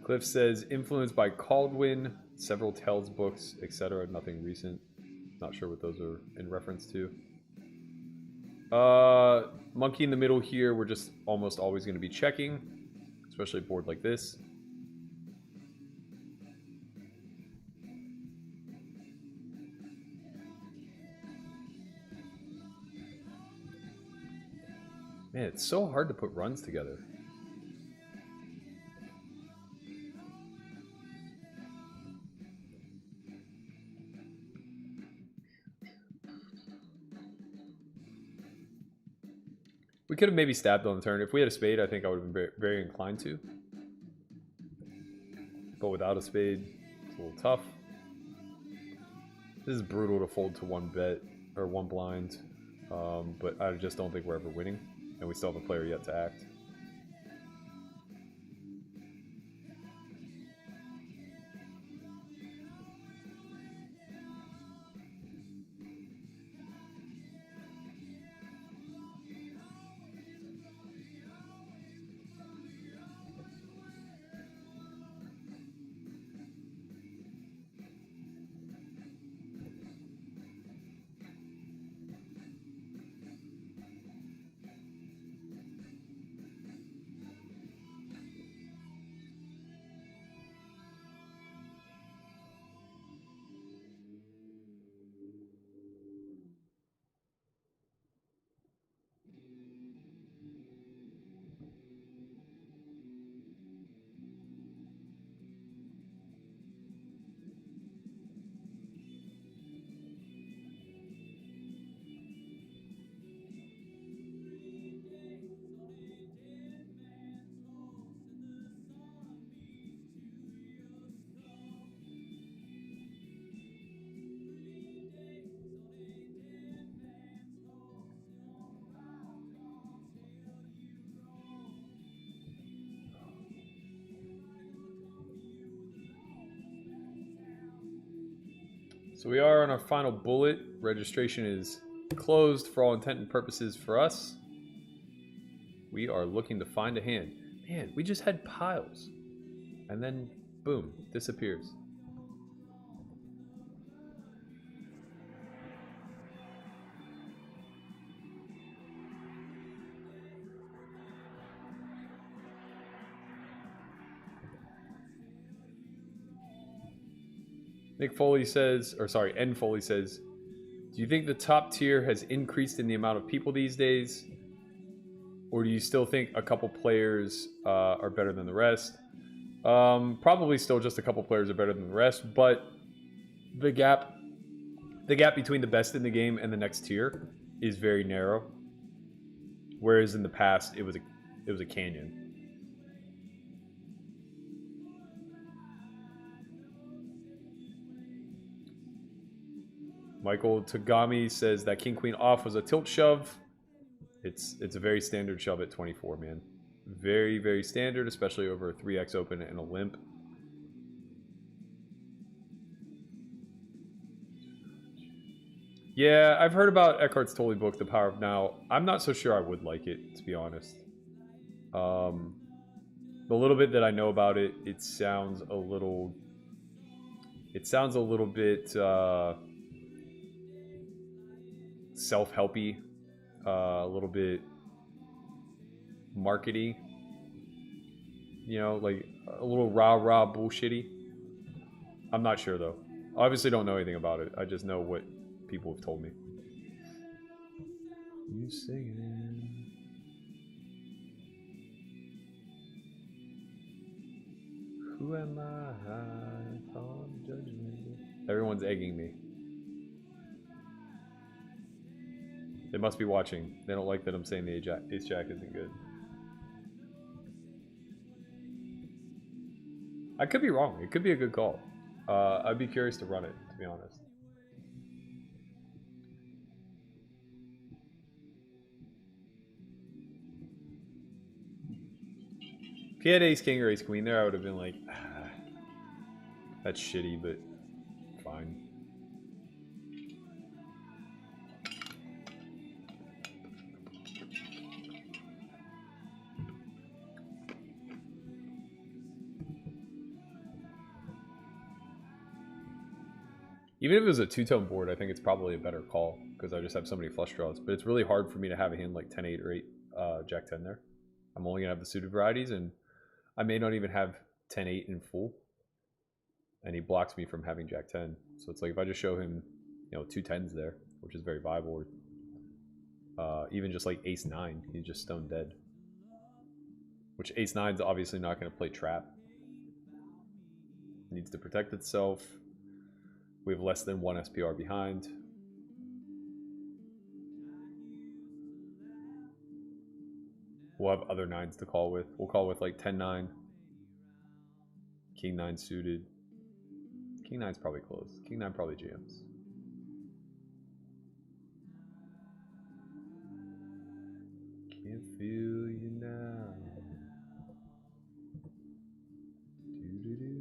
Cliff says, influenced by Caldwin, several Tells books, etc. Nothing recent. Not sure what those are in reference to. Monkey in the middle here, we're just almost always going to be checking, especially a board like this. Man, it's so hard to put runs together. We could have maybe stabbed on the turn. If we had a spade, I think I would have been very, very inclined to. But without a spade, it's a little tough. This is brutal to fold to one bet, or one blind. But I just don't think we're ever winning. And we still have a player yet to act. So we are on our final bullet. Registration is closed for all intent and purposes for us. We are looking to find a hand. Man, we just had piles. And then, boom, disappears. Nick Foley says, or sorry, N Foley says, do you think the top tier has increased in the amount of people these days? Or do you still think a couple players are better than the rest? Probably still just a couple players are better than the rest, but the gap between the best in the game and the next tier is very narrow. Whereas in the past, it was a canyon. Michael Tagami says that King Queen off was a tilt shove. It's a very standard shove at 24, man. Very, very standard, especially over a 3x open and a limp. Yeah, I've heard about Eckhart's Tolle book, The Power of Now. I'm not so sure I would like it, to be honest. The little bit that I know about it, it sounds a little bit self-helpy, a little bit markety, you know, like a little rah-rah bullshitty. I'm not sure though. I obviously don't know anything about it. I just know what people have told me. You singing. Who am I on judgment? Everyone's egging me. They must be watching. They don't like that I'm saying the ace jack isn't good. I could be wrong. It could be a good call. I'd be curious to run it, to be honest. If he had ace king or ace queen there, I would have been like, ah, that's shitty, but fine. Even if it was a two-tone board, I think it's probably a better call because I just have so many flush draws. But it's really hard for me to have a hand like 10-8 or 8 Jack-10 there. I'm only going to have the suited varieties, and I may not even have 10-8 in full. And he blocks me from having Jack-10. So it's like if I just show him, you know, 2 10s there, which is very viable, or even just like ace-9, he's just stone dead. Which ace-9's obviously not going to play trap. It needs to protect itself. We have less than 1 SPR behind. We'll have other 9s to call with. We'll call with like 10-9. King 9 suited. King 9's probably close. King 9 probably jams. Can't feel you now. Do-do-do.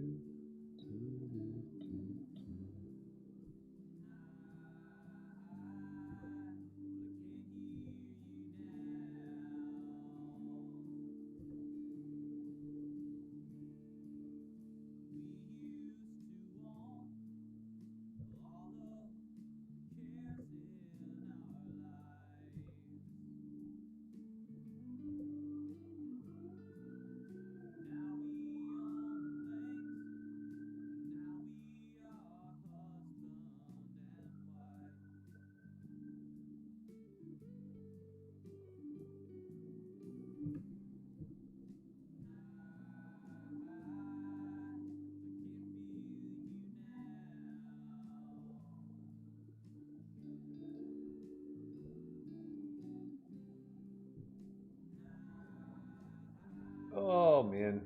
Oh, man.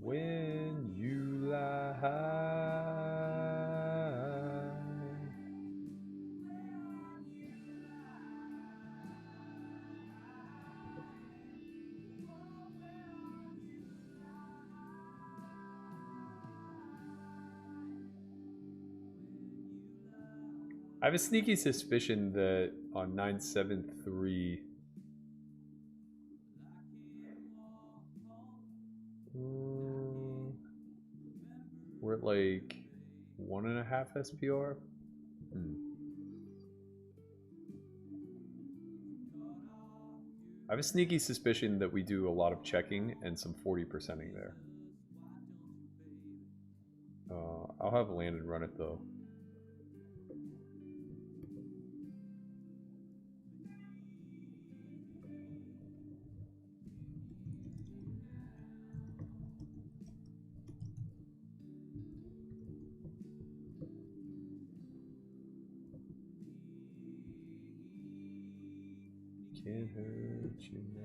When you lie. I have a sneaky suspicion that on 973... we're at like 1.5 SPR. I have a sneaky suspicion that we do a lot of checking and some 40%ing there. I'll have Landon run it though. Can't hurt you now.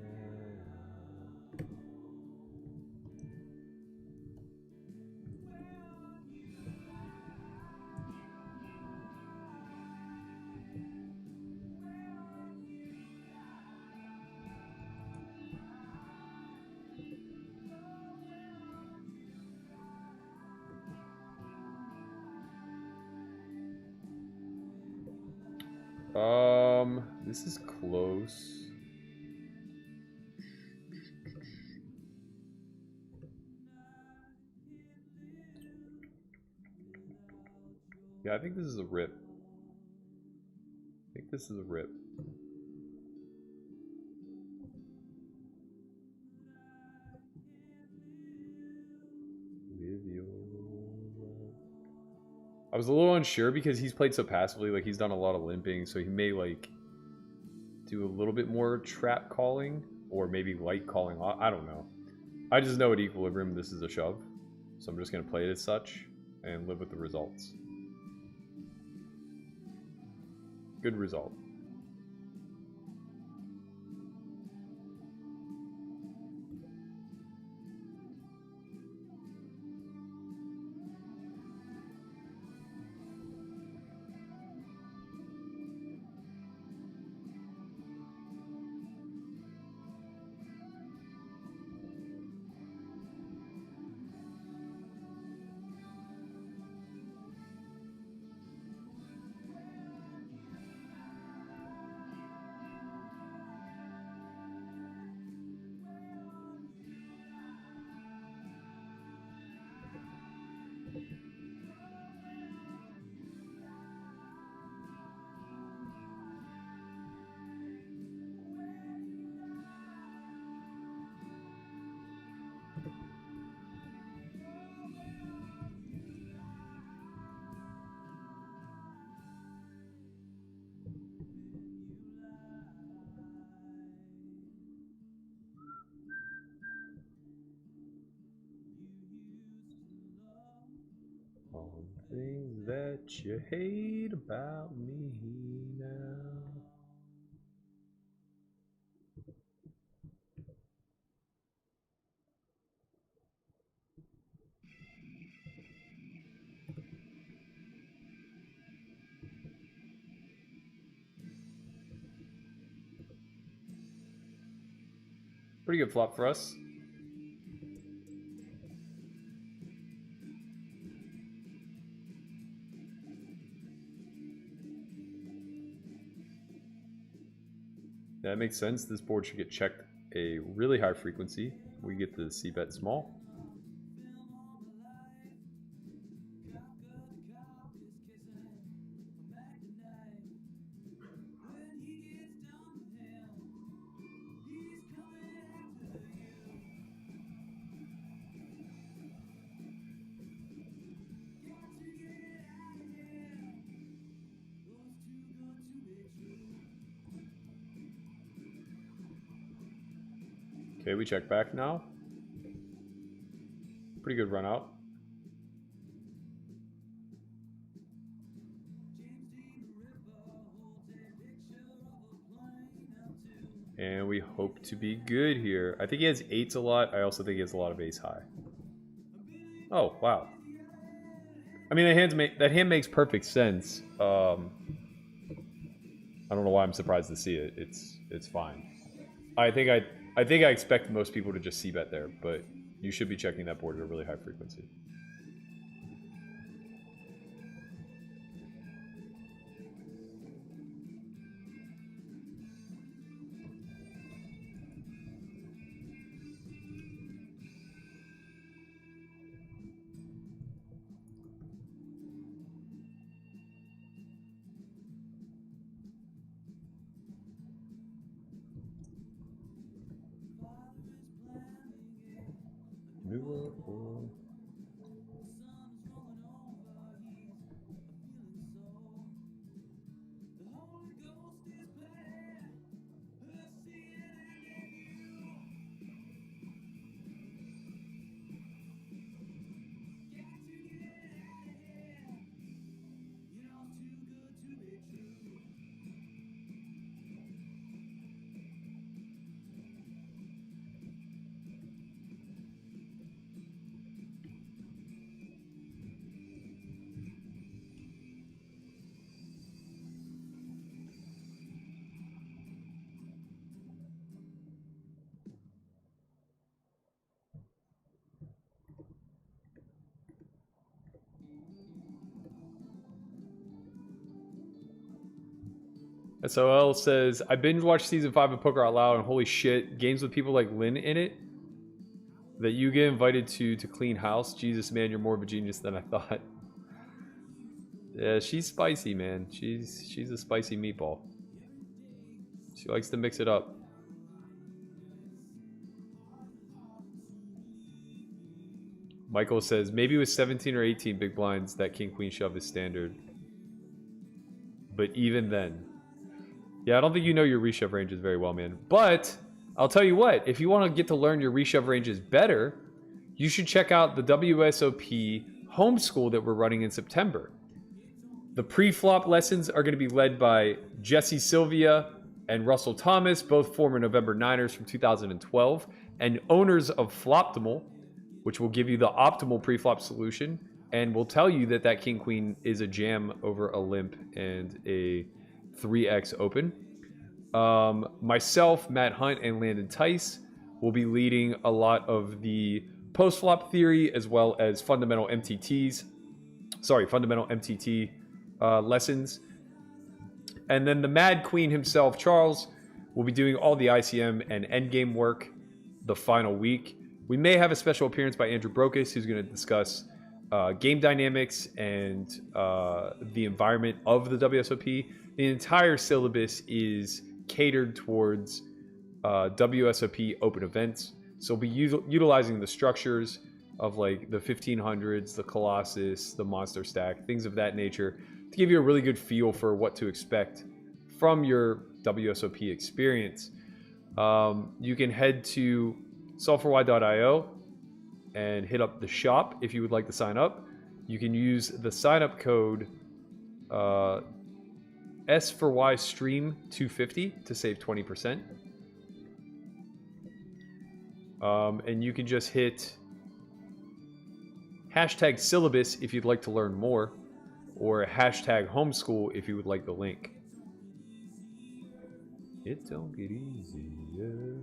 This is close. Yeah, I think this is a rip. I think this is a rip. I was a little unsure because he's played so passively, like he's done a lot of limping, so he may like do a little bit more trap calling or maybe light calling. I don't know. I just know at equilibrium this is a shove, so I'm just going to play it as such and live with the results. Good result. All the things that you hate about me now. Pretty good flop for us. That makes sense. This board should get checked a really high frequency. We get to c-bet small. Okay, we check back now. Pretty good run out. And we hope to be good here. I think he has eights a lot. I also think he has a lot of ace high. Oh, wow. I mean, that hand makes perfect sense. I don't know why I'm surprised to see it. It's fine. I think I expect most people to just c-bet there, but you should be checking that board at a really high frequency. SOL says, I binge watched season 5 of Poker Out Loud, and holy shit, games with people like Lynn in it that you get invited to clean house. Jesus, man, you're more of a genius than I thought. Yeah, she's spicy, man. She's a spicy meatball. She likes to mix it up. Michael says, maybe with 17 or 18 big blinds, that king-queen shove is standard. But even then... Yeah, I don't think you know your reshove ranges very well, man. But I'll tell you what, if you want to get to learn your reshove ranges better, you should check out the WSOP homeschool that we're running in September. The pre-flop lessons are going to be led by Jesse Sylvia and Russell Thomas, both former November Niners from 2012, and owners of Floptimal, which will give you the optimal pre-flop solution, and will tell you that that king-queen is a jam over a limp and a 3x open. Myself, Matt Hunt, and Landon Tice will be leading a lot of the post-flop theory as well as fundamental MTT lessons. And then the Mad Queen himself, Charles, will be doing all the ICM and endgame work the final week. We may have a special appearance by Andrew Brokus, who's going to discuss game dynamics and the environment of the WSOP. The entire syllabus is catered towards WSOP open events. So we'll be utilizing the structures of like the 1500s, the Colossus, the Monster Stack, things of that nature to give you a really good feel for what to expect from your WSOP experience. You can head to solve4y.io and hit up the shop if you would like to sign up. You can use the sign up code S4Y Stream 250 to save 20%. And you can just hit hashtag syllabus if you'd like to learn more, or hashtag homeschool if you would like the link. It don't get easier.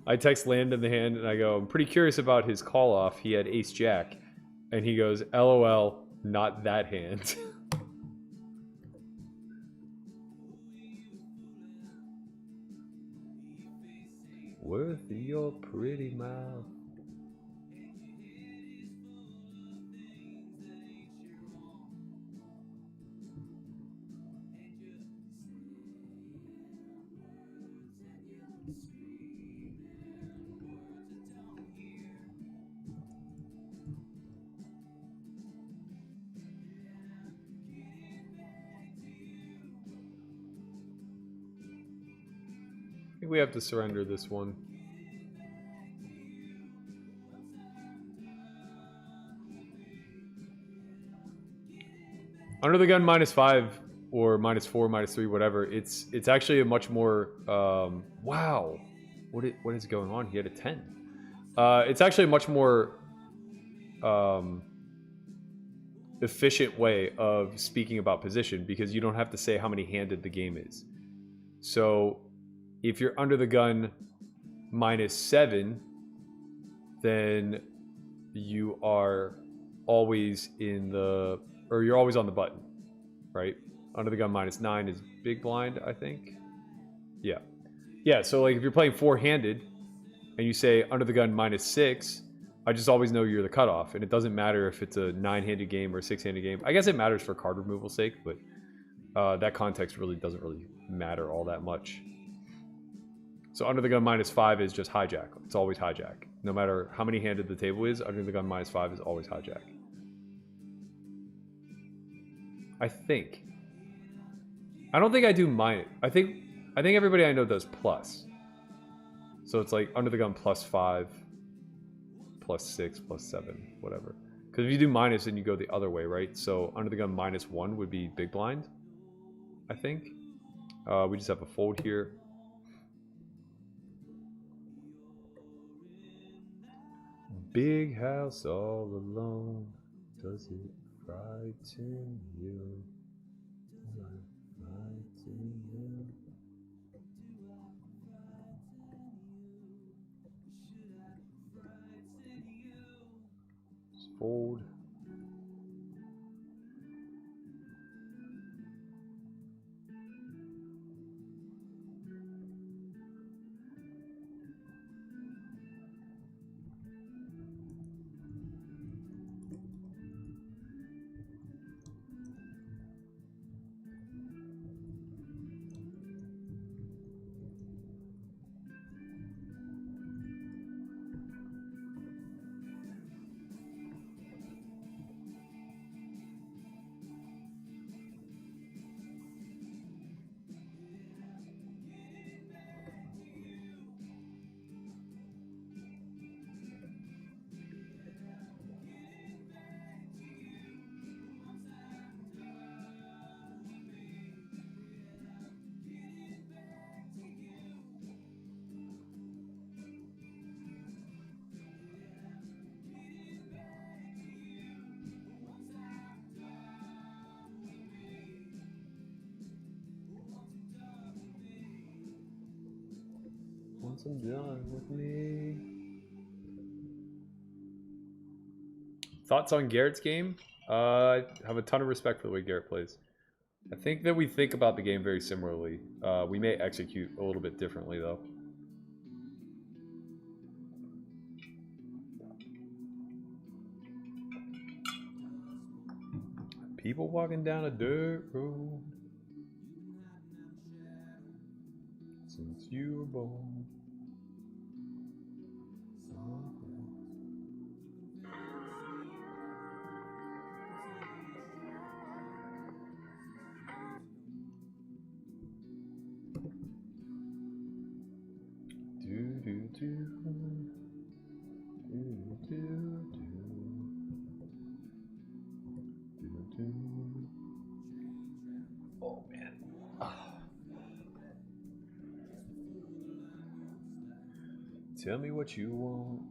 I text Land in the hand and I go, I'm pretty curious about his call off. He had ace jack. And he goes, LOL, not that hand. Worth your pretty mouth. I think we have to surrender this one. Under the gun -5 or -4, -3, whatever. It's actually a much more wow. What is going on? He had a 10. It's actually a much more efficient way of speaking about position because you don't have to say how many handed the game is. So if you're under the gun -7, then you are always in the, or you're always on the button, right? Under the gun -9 is big blind, I think. Yeah. Yeah, so like if you're playing 4-handed and you say under the gun -6, I just always know you're the cutoff, and it doesn't matter if it's a 9-handed game or a 6-handed game. I guess it matters for card removal's sake, but that context really doesn't really matter all that much. So under the gun -5 is just hijack. It's always hijack. No matter how many handed the table is, under the gun -5 is always hijack. I think. I don't think I do minus. I think everybody I know does plus. So it's like under the gun +5, +6, +7, whatever. Because if you do minus, then you go the other way, right? So under the gun -1 would be big blind, I think. We just have a fold here. Big house all alone, does it frighten you? Frighten you? Just fold. Once I'm done with me. Thoughts on Garrett's game? I have a ton of respect for the way Garrett plays. I think that we think about the game very similarly. We may execute a little bit differently, though. People walking down a dirt road since you were born. Oh man. Tell me what you want.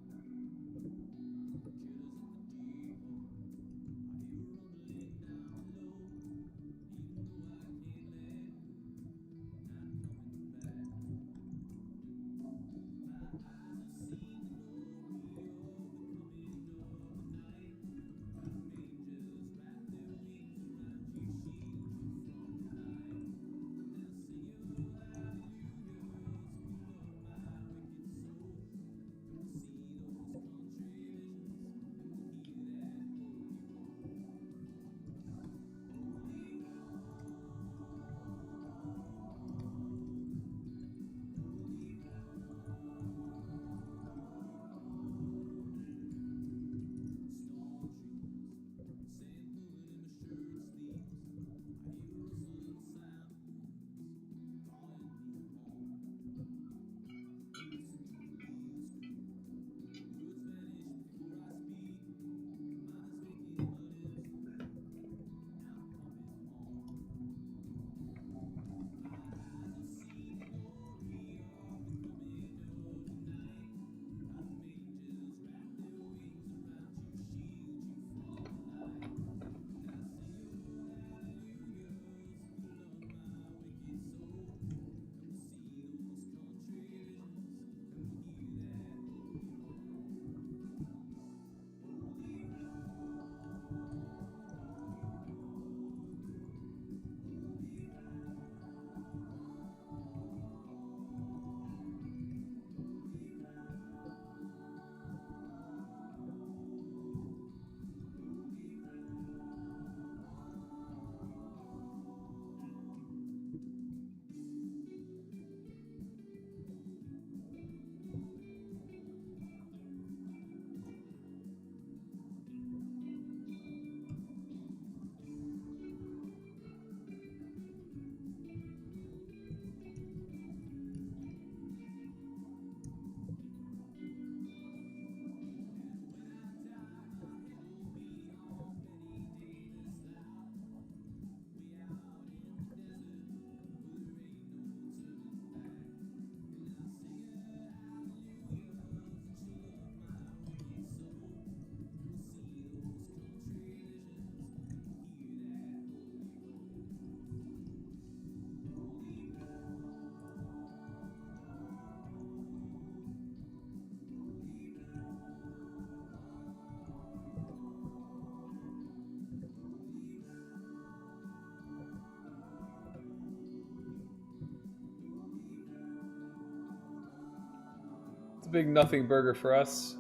big nothing burger for us.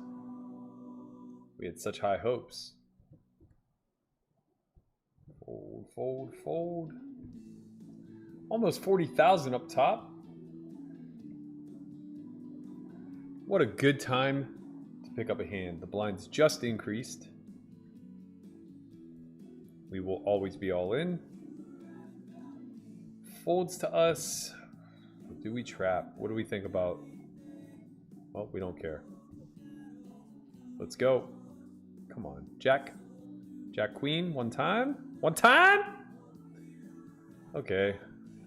We had such high hopes. Fold, fold, fold. Almost 40,000 up top. What a good time to pick up a hand. The blinds just increased. We will always be all in. Folds to us. Do we trap? What do we think about? Well, we don't care. Let's go. Come on. Jack. Jack Queen. One time. One time? Okay.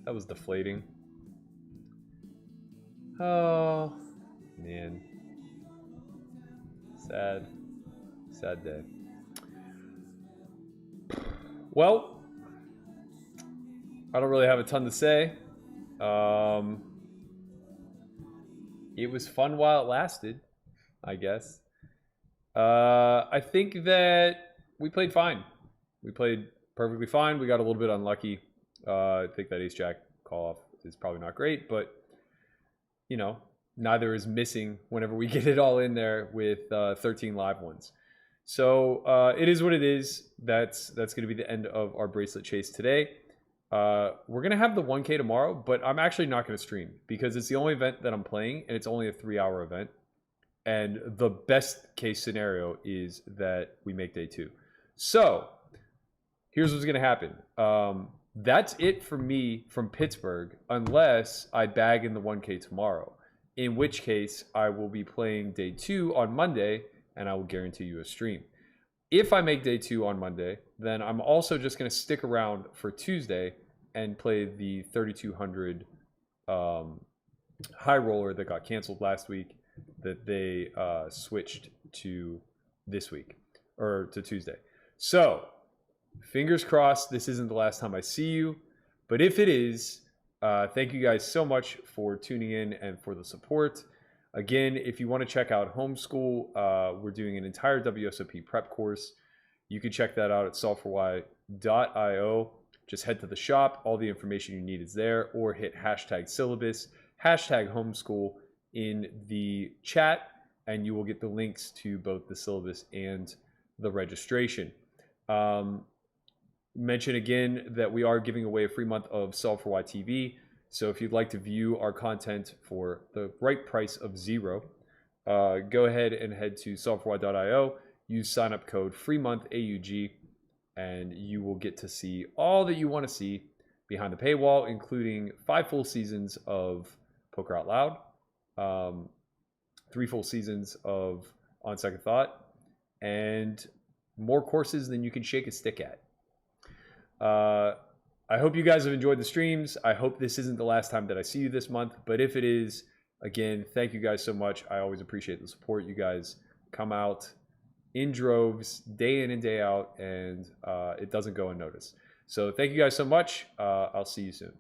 That was deflating. Oh, man. Sad. Sad day. Well, I don't really have a ton to say. It was fun while it lasted, I guess. I think that we played fine. We played perfectly fine. We got a little bit unlucky. I think that ace-jack call-off is probably not great, but, you know, neither is missing whenever we get it all in there with 13 live ones. So it is what it is. That's going to be the end of our bracelet chase today. We're going to have the 1K tomorrow, but I'm actually not going to stream because it's the only event that I'm playing, and it's only a 3-hour event. And the best case scenario is that we make day 2. So here's what's going to happen. That's it for me from Pittsburgh, unless I bag in the 1K tomorrow, in which case I will be playing day 2 on Monday, and I will guarantee you a stream. If I make day 2 on Monday, then I'm also just going to stick around for Tuesday and play the 3200 high roller that got canceled last week that they switched to this week, or to Tuesday. So fingers crossed this isn't the last time I see you, but if it is, thank you guys so much for tuning in and for the support. Again, if you want to check out Homeschool, we're doing an entire WSOP prep course. You can check that out at solveforwhy.io. Just head to the shop. All the information you need is there, or hit hashtag syllabus, hashtag homeschool in the chat, and you will get the links to both the syllabus and the registration. Mention again that we are giving away a free month of Solve for Why TV. So if you'd like to view our content for the right price of $0, go ahead and head to solveforwhy.io, use sign-up code FREEMONTHAUG, and you will get to see all that you want to see behind the paywall, including 5 full seasons of Poker Out Loud, 3 full seasons of On Second Thought, and more courses than you can shake a stick at. I hope you guys have enjoyed the streams. I hope this isn't the last time that I see you this month, but if it is, again, thank you guys so much. I always appreciate the support. You guys come out in droves, day in and day out, and it doesn't go unnoticed. So thank you guys so much. I'll see you soon.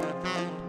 One